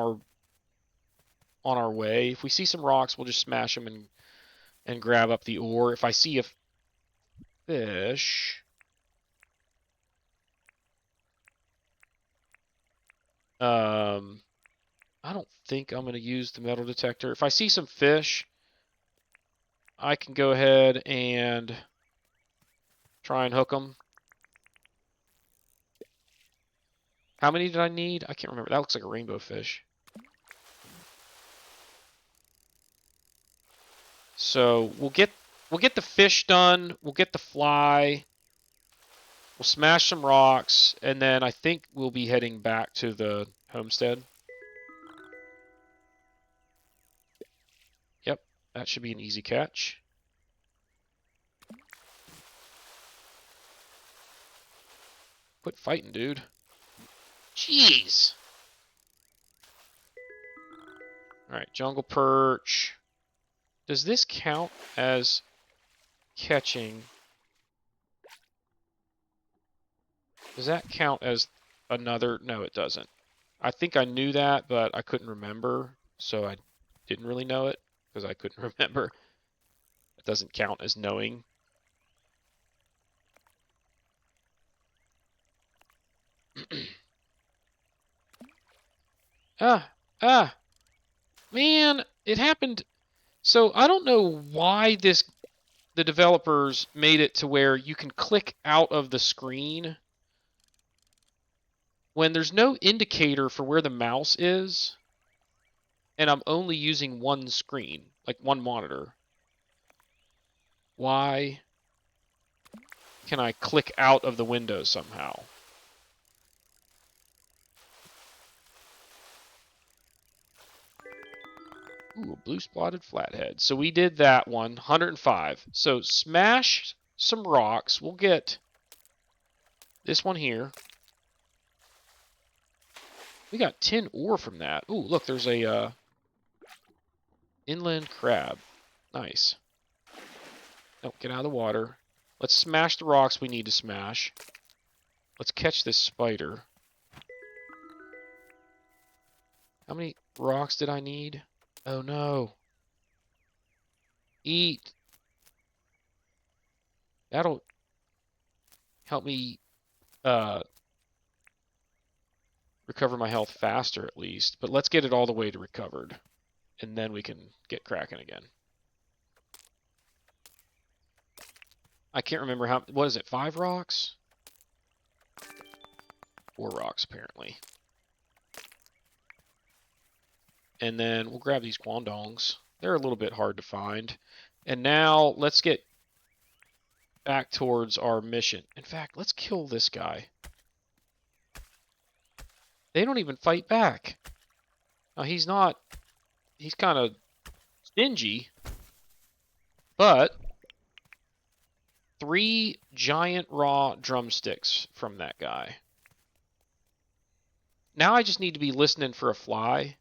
[SPEAKER 1] our way. If we see some rocks, we'll just smash them and grab up the ore. If I see a fish... I don't think I'm going to use the metal detector. If I see some fish, I can go ahead and try and hook them. How many did I need? I can't remember. That looks like a rainbow fish. So we'll get the fish done. We'll get the fly. We'll smash some rocks, and then I think we'll be heading back to the homestead. Yep, that should be an easy catch. Quit fighting, dude. Jeez. Alright, jungle perch. Does this count as catching? Does that count as another? No, it doesn't. I think I knew that, but I couldn't remember, so I didn't really know it, because I couldn't remember. It doesn't count as knowing. Man, it happened. So I don't know why the developers made it to where you can click out of the screen when there's no indicator for where the mouse is, and I'm only using one screen, like one monitor. Why can I click out of the window somehow? Ooh, a blue spotted flathead. So we did that one, 105. So smash some rocks. We'll get this one here. We got 10 ore from that. Ooh, look, there's a inland crab. Nice. No, get out of the water. Let's smash the rocks we need to smash. Let's catch this spider. How many rocks did I need? Oh no. Eat. That'll help me recover my health faster at least. But let's get it all the way to recovered. And then we can get cracking again. I can't remember how... What is it? 5 rocks? 4 rocks, apparently. And then we'll grab these guandongs. They're a little bit hard to find. And now let's get back towards our mission. In fact, let's kill this guy. They don't even fight back. Now, he's not... He's kind of stingy. But 3 giant raw drumsticks from that guy. Now I just need to be listening for a fly.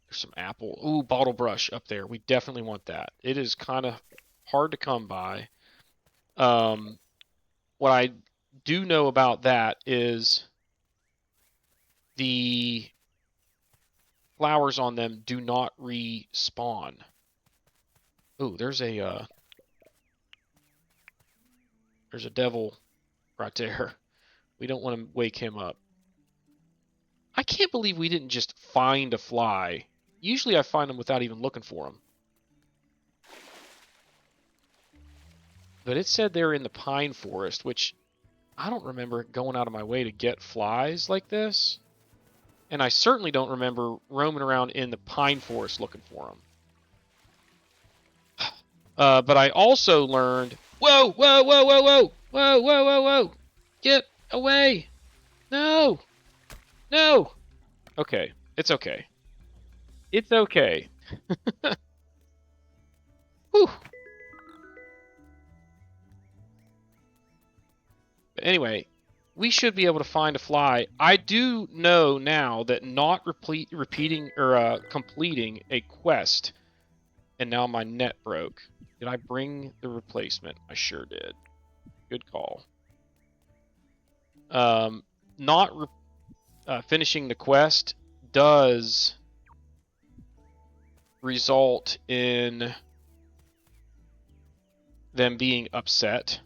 [SPEAKER 1] There's some apple. Ooh, bottle brush up there. We definitely want that. It is kind of hard to come by. What I do know about that is the flowers on them do not respawn. Ooh, there's a devil right there. We don't want to wake him up. I can't believe we didn't just find a fly. Usually I find them without even looking for them. But it said they're in the pine forest, which I don't remember going out of my way to get flies like this. And I certainly don't remember roaming around in the pine forest looking for them. But I also learned... Whoa, whoa, whoa, whoa, whoa! Whoa, whoa, whoa, whoa! Get away! No! No! Okay, it's okay. It's okay. Whew. But anyway, we should be able to find a fly. I do know now that not repeating or completing a quest, and now my net broke. Did I bring the replacement? I sure did. Good call. Not finishing the quest does result in them being upset.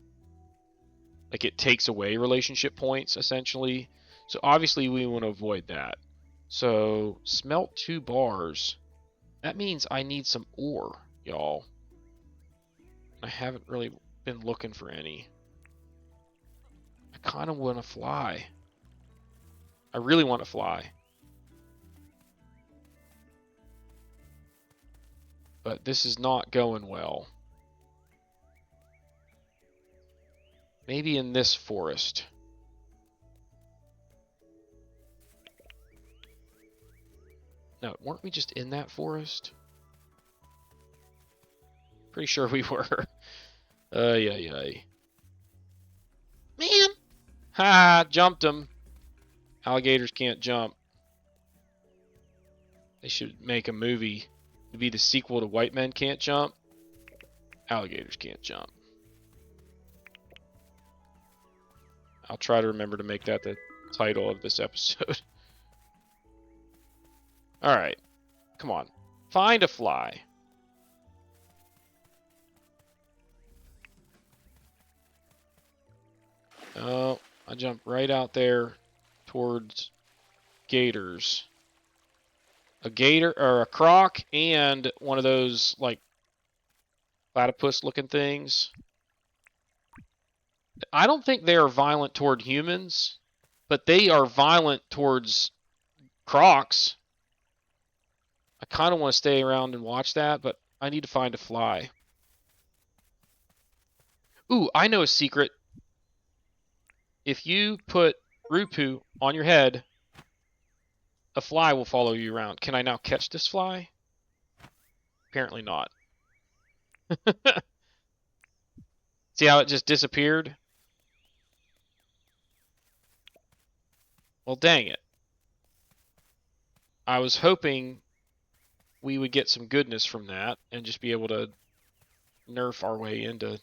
[SPEAKER 1] Like, it takes away relationship points, essentially. So obviously we want to avoid that. So smelt 2 bars. That means I need some ore, y'all. I haven't really been looking for any. I kind of want to fly. I really want to fly. But this is not going well. Maybe in this forest. No, weren't we just in that forest? Pretty sure we were. Yeah.
[SPEAKER 2] Man!
[SPEAKER 1] Ha! Jumped him. Alligators can't jump. They should make a movie to be the sequel to White Men Can't Jump. Alligators can't jump. I'll try to remember to make that the title of this episode. Alright. Come on. Find a fly. Oh, I jumped right out there towards gators. A gator, or a croc, and one of those, like, platypus looking things. I don't think they are violent toward humans, but they are violent towards crocs. I kind of want to stay around and watch that, but I need to find a fly. Ooh, I know a secret. If you put Rupu on your head, a fly will follow you around. Can I now catch this fly? Apparently not. See how it just disappeared? Well, dang it. I was hoping we would get some goodness from that and just be able to nerf our way into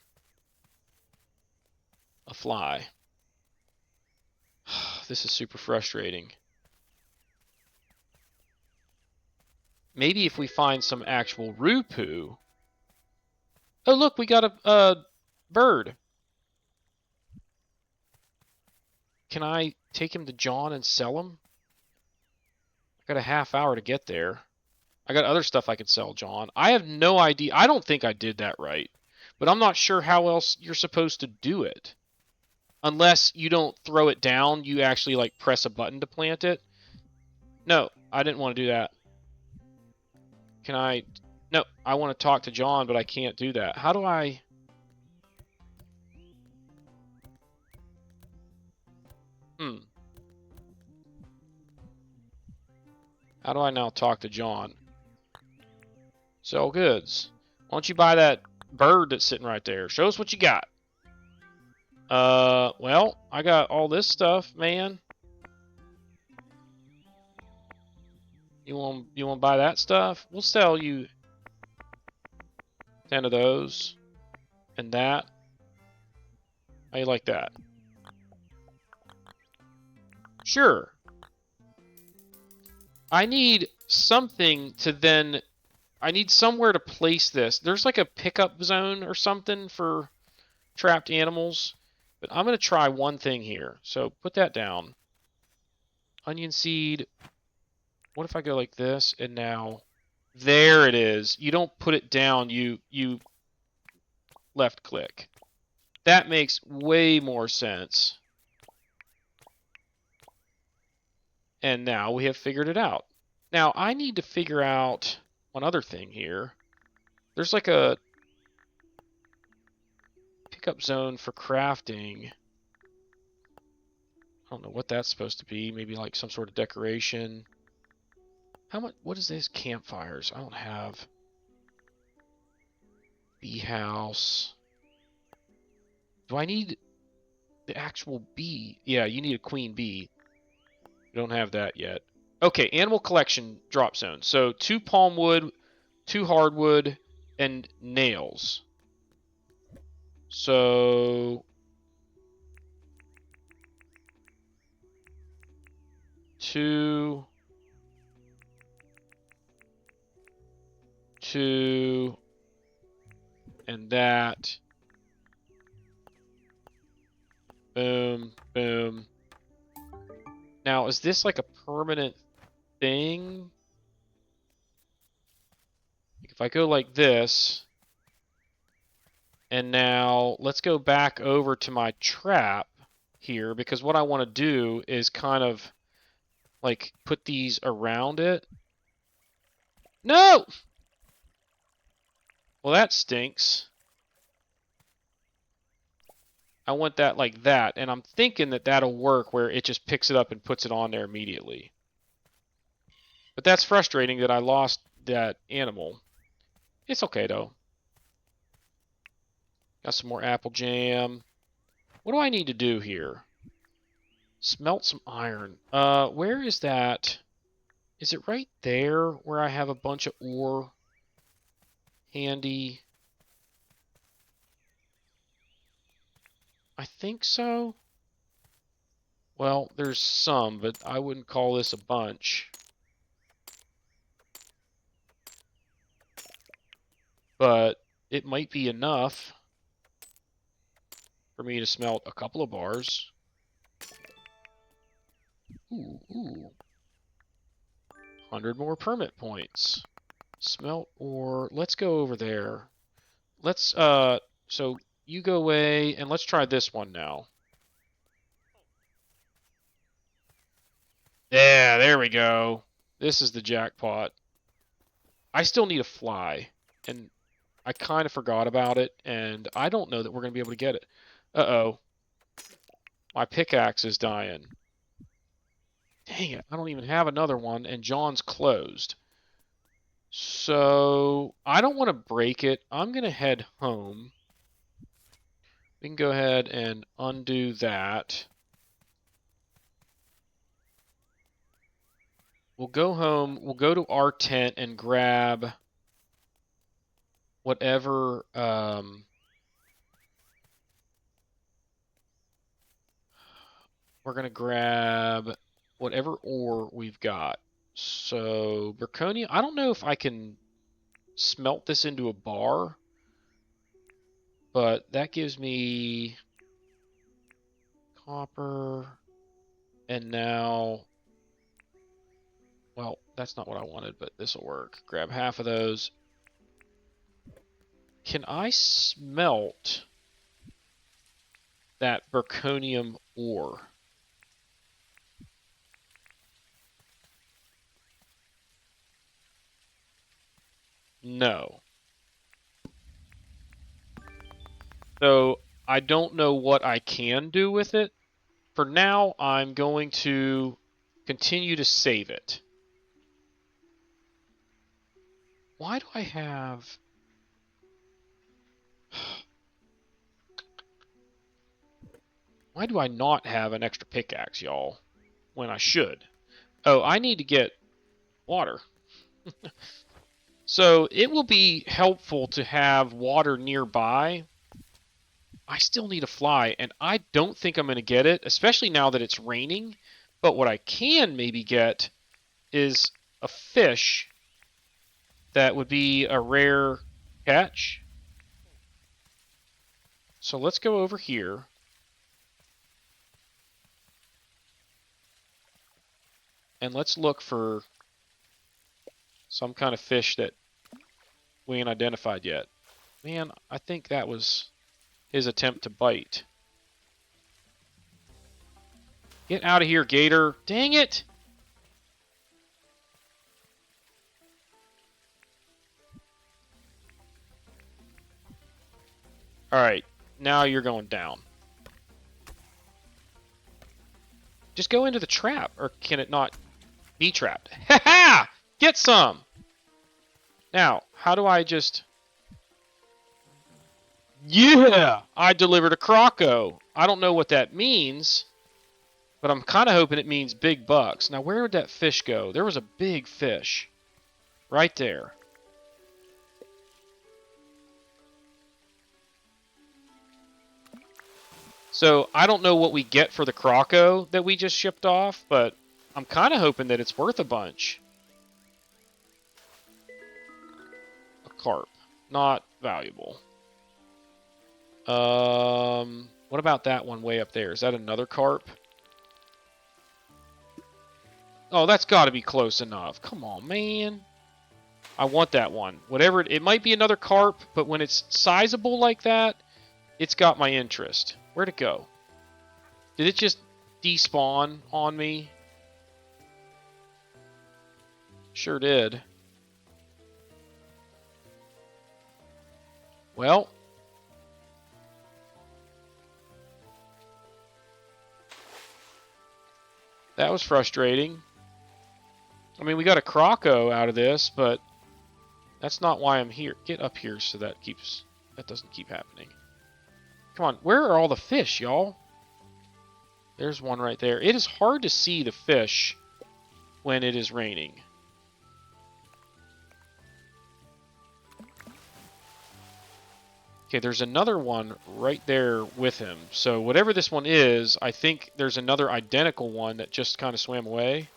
[SPEAKER 1] a fly. This is super frustrating. Maybe if we find some actual Rupu. Oh, look, we got a bird. Can I take him to John and sell him? I got a half hour to get there. I got other stuff I can sell, John. I have no idea. I don't think I did that right. But I'm not sure how else you're supposed to do it. Unless you don't throw it down, you actually like press a button to plant it. No, I didn't want to do that. Can I? No, I want to talk to John, but I can't do that. How do I? How do I now talk to John? Sell goods. Why don't you buy that bird that's sitting right there? Show us what you got. Well, I got all this stuff, man. You want to buy that stuff? We'll sell you 10 of those and that. How you like that? Sure. I need something to then... I need somewhere to place this. There's like a pickup zone or something for trapped animals. But I'm going to try one thing here. So put that down. Onion seed. What if I go like this and now... There it is. You don't put it down. You left click. That makes way more sense. And now we have figured it out. Now I need to figure out one other thing here. There's like a pickup zone for crafting. I don't know what that's supposed to be. Maybe like some sort of decoration. How much? What is this? Campfires. I don't have. Bee house. Do I need the actual bee? Yeah, you need a queen bee. We don't have that yet. Okay, animal collection drop zone. So 2 palm wood, 2 hardwood, and nails. So 2, 2, and that. Boom, boom. Now, is this like a permanent thing? If I go like this, and now let's go back over to my trap here, because what I want to do is kind of like put these around it. No! Well, that stinks. I want that like that, and I'm thinking that that'll work where it just picks it up and puts it on there immediately. But that's frustrating that I lost that animal. It's okay, though. Got some more apple jam. What do I need to do here? Smelt some iron. Where is that? Is it right there where I have a bunch of ore handy? I think so. Well, there's some, but I wouldn't call this a bunch. But it might be enough for me to smelt a couple of bars. Ooh, ooh. 100 more permit points. Smelt ore. Let's go over there. Let's, so you go away, and let's try this one now. Yeah, there we go. This is the jackpot. I still need a fly. and I kind of forgot about it, and I don't know that we're going to be able to get it. Uh-oh. My pickaxe is dying. Dang it, I don't even have another one, and John's closed. So, I don't want to break it. I'm going to head home. We can go ahead and undo that. We'll go home. We'll go to our tent and grab whatever... we're going to grab whatever ore we've got. So, Zirconia, I don't know if I can smelt this into a bar, but that gives me copper, and now, well, that's not what I wanted, but this will work. Grab half of those. Can I smelt that zirconium ore? No. So I don't know what I can do with it. For now, I'm going to continue to save it. Why do I have... Why do I not have an extra pickaxe, y'all, when I should? Oh, I need to get water. So it will be helpful to have water nearby. I still need a fly, and I don't think I'm going to get it, especially now that it's raining. But what I can maybe get is a fish that would be a rare catch. So let's go over here. And let's look for some kind of fish that we ain't identified yet. Man, I think that was his attempt to bite. Get out of here, gator. Dang it! Alright, now you're going down. Just go into the trap, or can it not be trapped? Ha ha! Get some! Now, how do I just... Yeah! I delivered a croco. I don't know what that means, but I'm kind of hoping it means big bucks. Now, where would that fish go? There was a big fish. Right there. So, I don't know what we get for the croco that we just shipped off, but I'm kind of hoping that it's worth a bunch. A carp. Not valuable. What about that one way up there? Is that another carp? Oh, that's got to be close enough. Come on, man. I want that one. Whatever, it might be another carp, but when it's sizable like that, it's got my interest. Where'd it go? Did it just despawn on me? Sure did. Well. That was frustrating. I mean, we got a croco out of this, but that's not why I'm here. Get up here so that doesn't keep happening. Come on, where are all the fish, y'all? There's one right there. It is hard to see the fish when it is raining. Okay, there's another one right there with him. So whatever this one is, I think there's another identical one that just kind of swam away.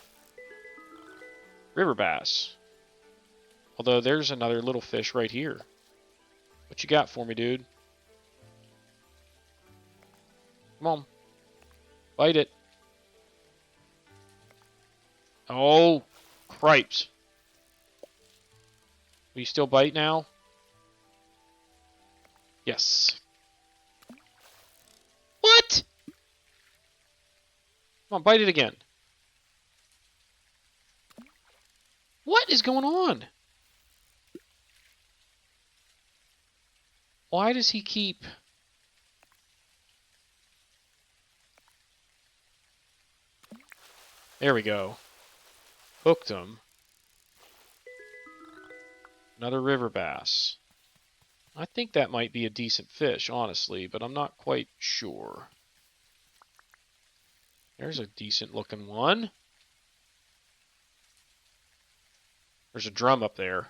[SPEAKER 1] River bass. Although there's another little fish right here. What you got for me, dude? Come on. Bite it. Oh, cripes. Will you still bite now? Yes. What? Come on, bite it again. What is going on? Why does he keep... There we go. Hooked him. Another river bass. I think that might be a decent fish, honestly, but I'm not quite sure. There's a decent looking one. There's a drum up there.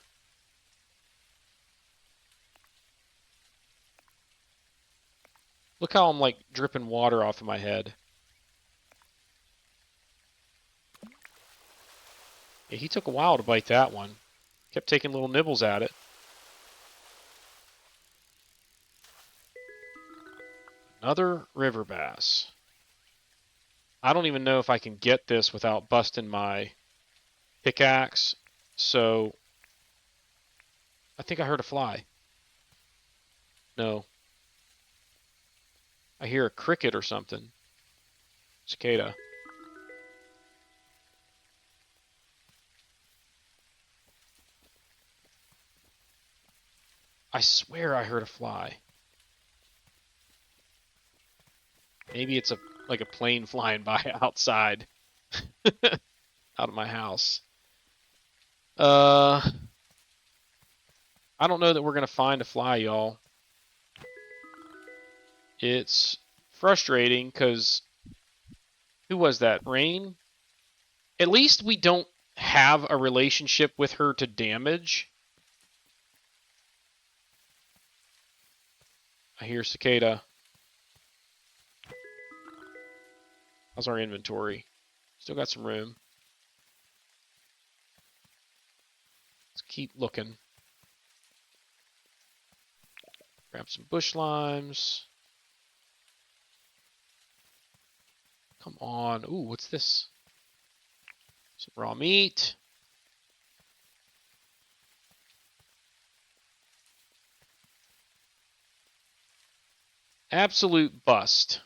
[SPEAKER 1] Look how I'm like dripping water off of my head. Yeah, he took a while to bite that one. Kept taking little nibbles at it. Another river bass. I don't even know if I can get this without busting my pickaxe, so I think I heard a fly. No. I hear a cricket or something. Cicada. I swear I heard a fly. Maybe it's like a plane flying by outside. Out of my house. I don't know that we're going to find a fly, y'all. It's frustrating because... Who was that? Rain? At least we don't have a relationship with her to damage. I hear cicada. How's our inventory? Still got some room. Let's keep looking. Grab some bush limes. Come on. Ooh, what's this? Some raw meat. Absolute bust.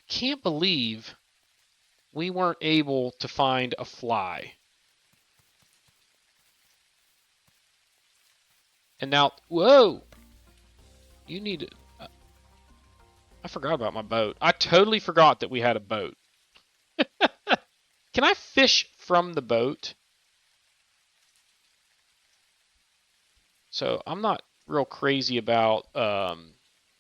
[SPEAKER 1] Can't believe we weren't able to find a fly. And now, whoa! You need to... I forgot about my boat. I totally forgot that we had a boat. Can I fish from the boat? So I'm not real crazy about the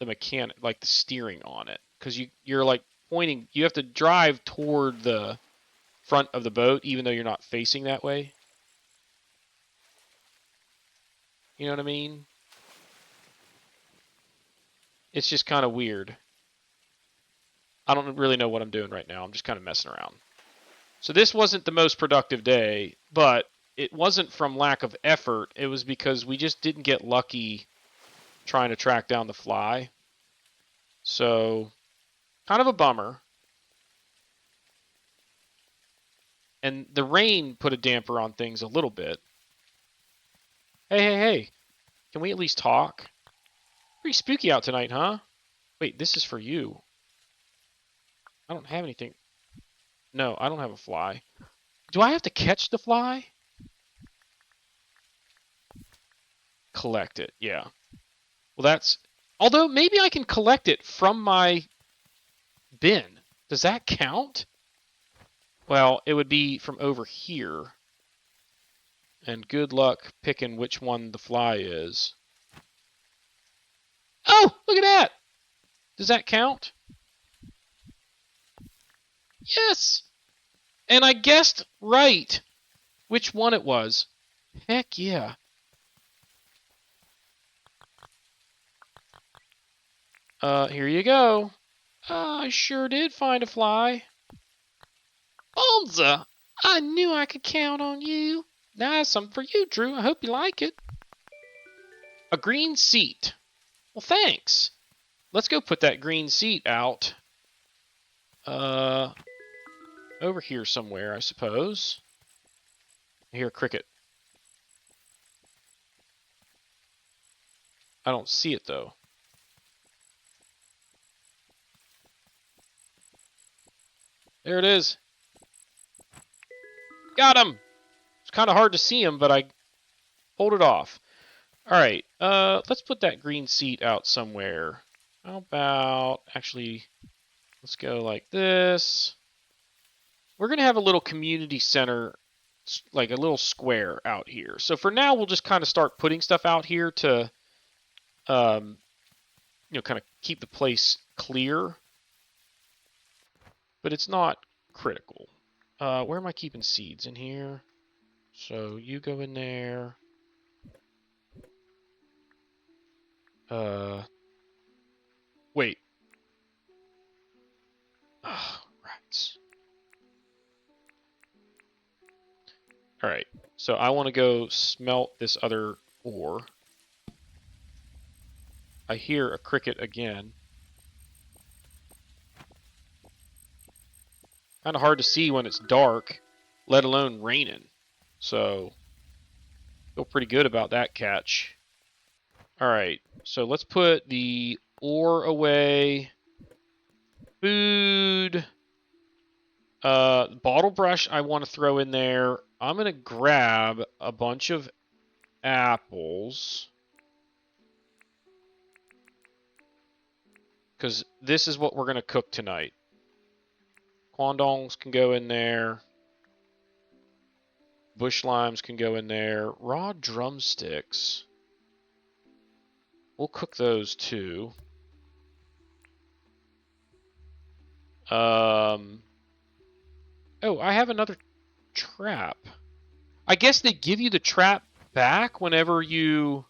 [SPEAKER 1] mechanic, like the steering on it, because you're like pointing. You have to drive toward the front of the boat, even though you're not facing that way. You know what I mean? It's just kind of weird. I don't really know what I'm doing right now. I'm just kind of messing around. So this wasn't the most productive day, but it wasn't from lack of effort. It was because we just didn't get lucky trying to track down the fly. So, kind of a bummer. And the rain put a damper on things a little bit. Hey, hey, hey. Can we at least talk? Pretty spooky out tonight, huh? Wait, this is for you. I don't have anything. No, I don't have a fly. Do I have to catch the fly? Collect it, yeah. Well, that's... Although, maybe I can collect it from my bin. Does that count? Well, it would be from over here. And good luck picking which one the fly is. Oh, look at that! Does that count? Yes! And I guessed right which one it was. Heck yeah. Here you go. I sure did find a fly. Bonza! I knew I could count on you. Now I have something for you, Drew. I hope you like it. A green seat. Well, thanks. Let's go put that green seat out. Over here somewhere, I suppose. I hear a cricket. I don't see it, though. There it is. Got him! It's kind of hard to see him, but I Hold it off. Alright, let's put that green seat out somewhere. How about, actually, let's go like this. We're going to have a little community center, like a little square out here. So for now, we'll just kind of start putting stuff out here to, kind of keep the place clear. But it's not critical. Where am I keeping seeds? In here. So you go in there. Wait. Ah, rats. Alright, so I want to go smelt this other ore. I hear a cricket again. Kind of hard to see when it's dark, let alone raining. So, feel pretty good about that catch. Alright, so let's put the ore away. Food. Bottle brush I want to throw in there. I'm going to grab a bunch of apples. Because this is what we're going to cook tonight. Quandongs can go in there. Bush limes can go in there. Raw drumsticks. We'll cook those too. Oh, I have another trap. I guess they give you the trap back whenever you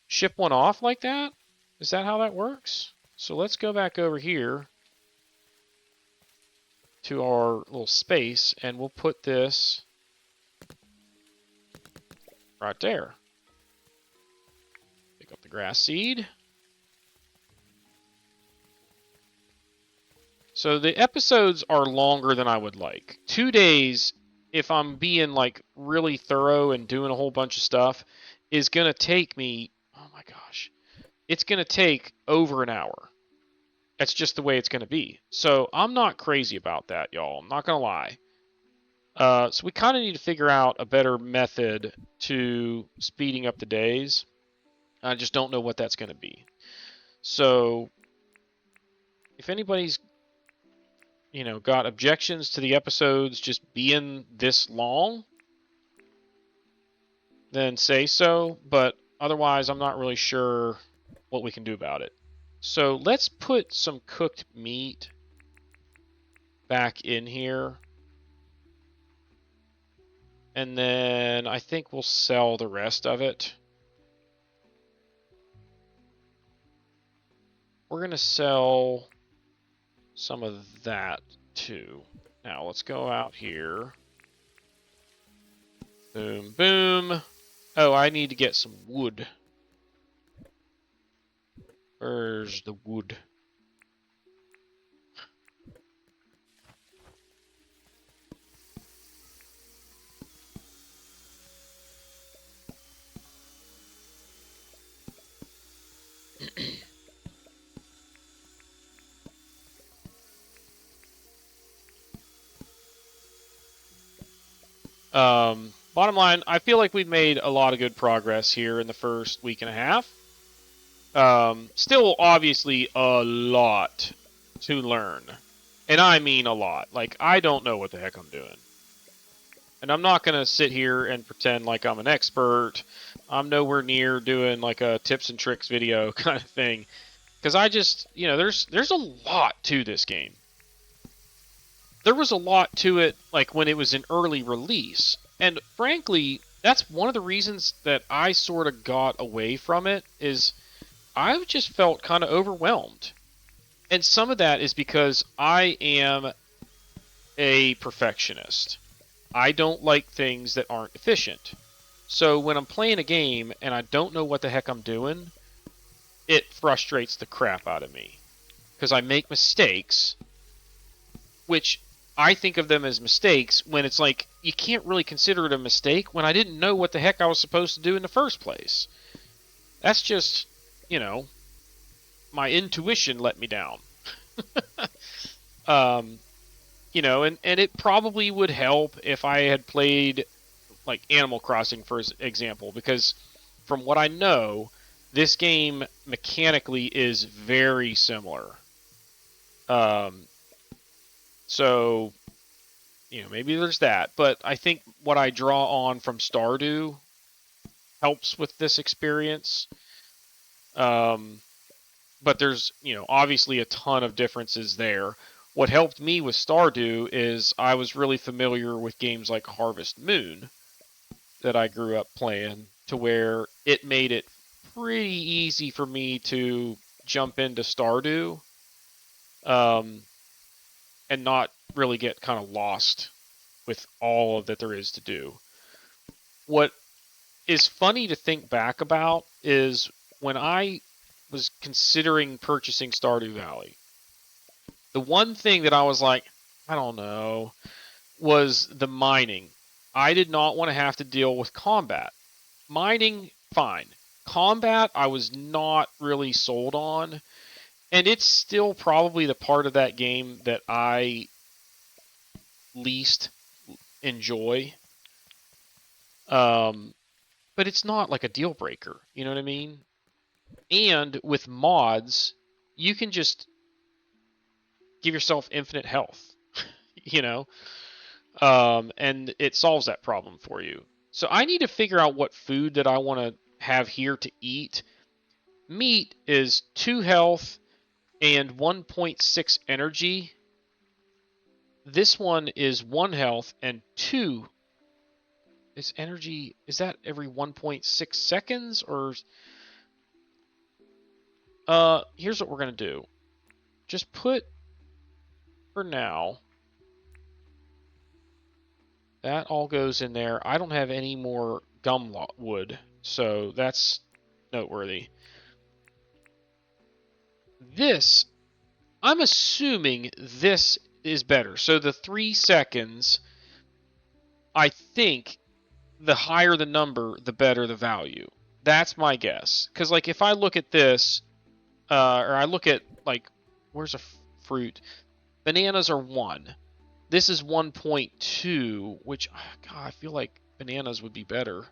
[SPEAKER 1] ship one off like that? Is that how that works? So let's go back over here to our little space, and we'll put this right there. Pick up the grass seed. So the episodes are longer than I would like. 2 days, if I'm being like really thorough and doing a whole bunch of stuff, is going to take me, oh my gosh, it's going to take over an hour. That's just the way it's going to be. So I'm not crazy about that, y'all. I'm not going to lie. So we kind of need to figure out a better method to speeding up the days. I just don't know what that's going to be. So if anybody's got objections to the episodes just being this long, then say so, but otherwise I'm not really sure what we can do about it. So let's put some cooked meat back in here. And then I think we'll sell the rest of it. We're going to sell some of that too. Now let's go out here. Boom, boom. Oh, I need to get some wood. Where's the wood? Bottom line, I feel like we've made a lot of good progress here in the first week and a half. Still, obviously, a lot to learn. And I mean a lot. Like, I don't know what the heck I'm doing. And I'm not going to sit here and pretend like I'm an expert. I'm nowhere near doing like a tips and tricks video kind of thing. Because I just, there's a lot to this game. There was a lot to it, like, when it was an early release. And frankly, that's one of the reasons that I sort of got away from it, is I just felt kind of overwhelmed. And some of that is because I am a perfectionist. I don't like things that aren't efficient. So when I'm playing a game and I don't know what the heck I'm doing, it frustrates the crap out of me. Because I make mistakes, which I think of them as mistakes when it's like, you can't really consider it a mistake when I didn't know what the heck I was supposed to do in the first place. That's just, my intuition let me down. And it probably would help if I had played like Animal Crossing for example, because from what I know, this game mechanically is very similar. So maybe there's that, but I think what I draw on from Stardew helps with this experience. But there's, obviously a ton of differences there. What helped me with Stardew is I was really familiar with games like Harvest Moon that I grew up playing, to where it made it pretty easy for me to jump into Stardew and not really get kind of lost with all of that there is to do. What is funny to think back about is when I was considering purchasing Stardew Valley, the one thing that I was like, I don't know, was the mining. I did not want to have to deal with combat. Mining, fine. Combat, I was not really sold on. And it's still probably the part of that game that I least enjoy. But it's not like a deal breaker. You know what I mean? And with mods, you can just give yourself infinite health, and it solves that problem for you. So I need to figure out what food that I want to have here to eat. Meat is 2 health and 1.6 energy. This one is 1 health and 2 is energy. Is that every 1.6 seconds or here's what we're going to do. Just put for now that all goes in there. I don't have any more gum wood, so that's noteworthy. This, I'm assuming this is better. So the 3 seconds, I think the higher the number, the better the value. That's my guess. Because, like, if I look at this, or I look at, like, where's a fruit? Bananas are 1. This is 1.2, which, God, I feel like bananas would be better.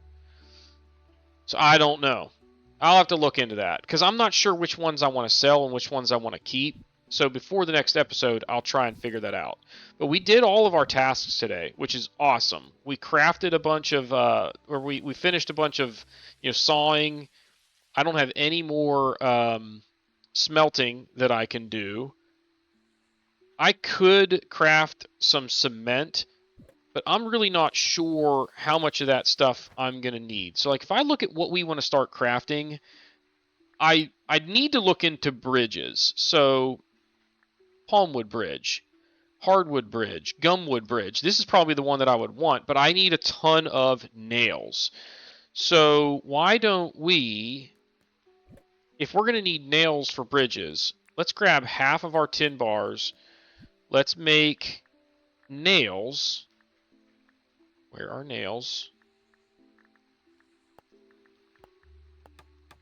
[SPEAKER 1] So I don't know. I'll have to look into that, because I'm not sure which ones I want to sell and which ones I want to keep. So before the next episode, I'll try and figure that out. But we did all of our tasks today, which is awesome. We crafted a bunch of, or we finished a bunch of, sawing. I don't have any more smelting that I can do. I could craft some cement, but I'm really not sure how much of that stuff I'm going to need. So, like, if I look at what we want to start crafting, I need to look into bridges. So, palmwood bridge, hardwood bridge, gumwood bridge. This is probably the one that I would want, but I need a ton of nails. So, why don't we, if we're going to need nails for bridges, let's grab half of our tin bars. Let's make nails. Where are nails?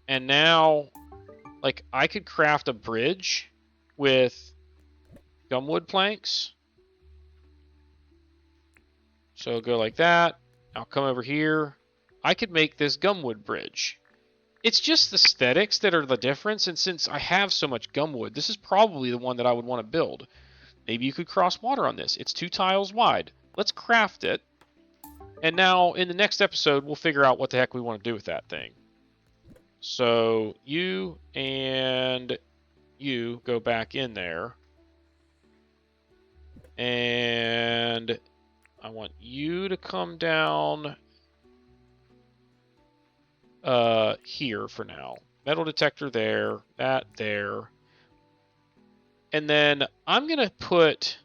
[SPEAKER 1] And now, like, I could craft a bridge with gumwood planks. So go like that. I'll come over here. I could make this gumwood bridge. It's just the aesthetics that are the difference, and since I have so much gumwood, this is probably the one that I would want to build. Maybe you could cross water on this. It's 2 tiles wide. Let's craft it. And now, in the next episode, we'll figure out what the heck we want to do with that thing. So, you and you go back in there. And I want you to come down here for now. Metal detector there, that there. And then I'm going to put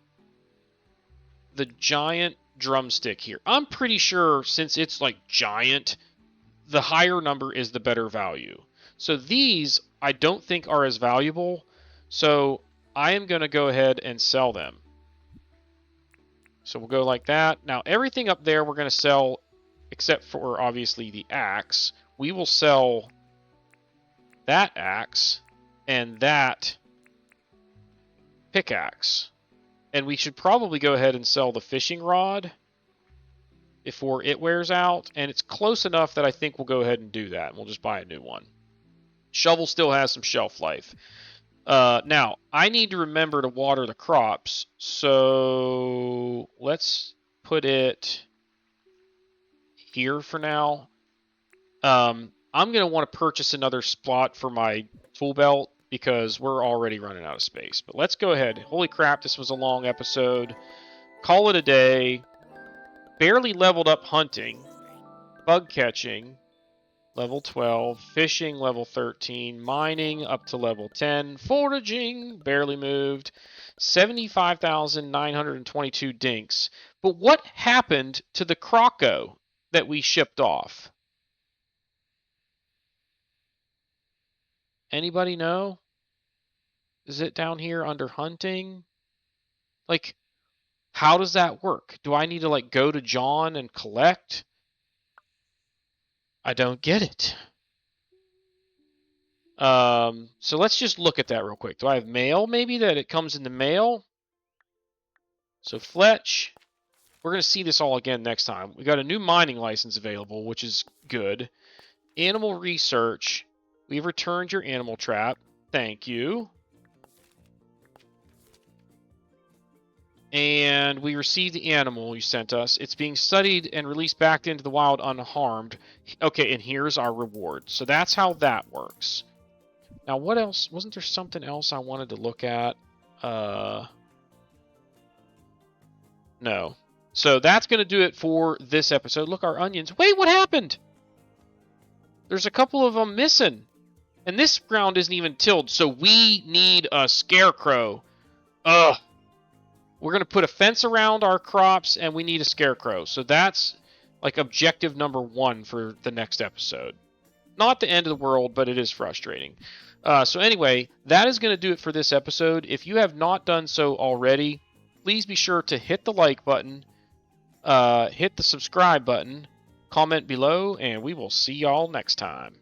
[SPEAKER 1] the giant drumstick here. I'm pretty sure since it's like giant, the higher number is the better value. So these I don't think are as valuable. So I am going to go ahead and sell them. So we'll go like that. Now everything up there we're going to sell except for obviously the axe. We will sell that axe and that pickaxe. And we should probably go ahead and sell the fishing rod. before it wears out, and it's close enough that I think we'll go ahead and do that. We'll just buy a new one. Shovel still has some shelf life. Now, I need to remember to water the crops, so let's put it here for now. I'm going to want to purchase another spot for my tool belt because we're already running out of space. But let's go ahead. Holy crap, this was a long episode. Call it a day. Barely leveled up hunting. Bug catching. Level 12, fishing level 13, mining up to level 10, foraging barely moved, 75,922 dinks. But what happened to the croco that we shipped off? Anybody know? Is it down here under hunting? Like, how does that work? Do I need to like go to John and collect? I don't get it. So let's just look at that real quick. Do I have mail maybe that it comes in the mail? So Fletch, we're going to see this all again next time. We got a new mining license available, which is good. Animal research. We've returned your animal trap. Thank you. And we received the animal you sent us. It's being studied and released back into the wild unharmed. Okay, and here's our reward. So that's how that works. Now, what else? Wasn't there something else I wanted to look at? No. So that's going to do it for this episode. Look, our onions. Wait, what happened? There's a couple of them missing. And this ground isn't even tilled, so we need a scarecrow. Ugh. We're going to put a fence around our crops, and we need a scarecrow. So that's like objective number 1 for the next episode. Not the end of the world, but it is frustrating. So anyway, that is going to do it for this episode. If you have not done so already, please be sure to hit the like button, hit the subscribe button, comment below, and we will see y'all next time.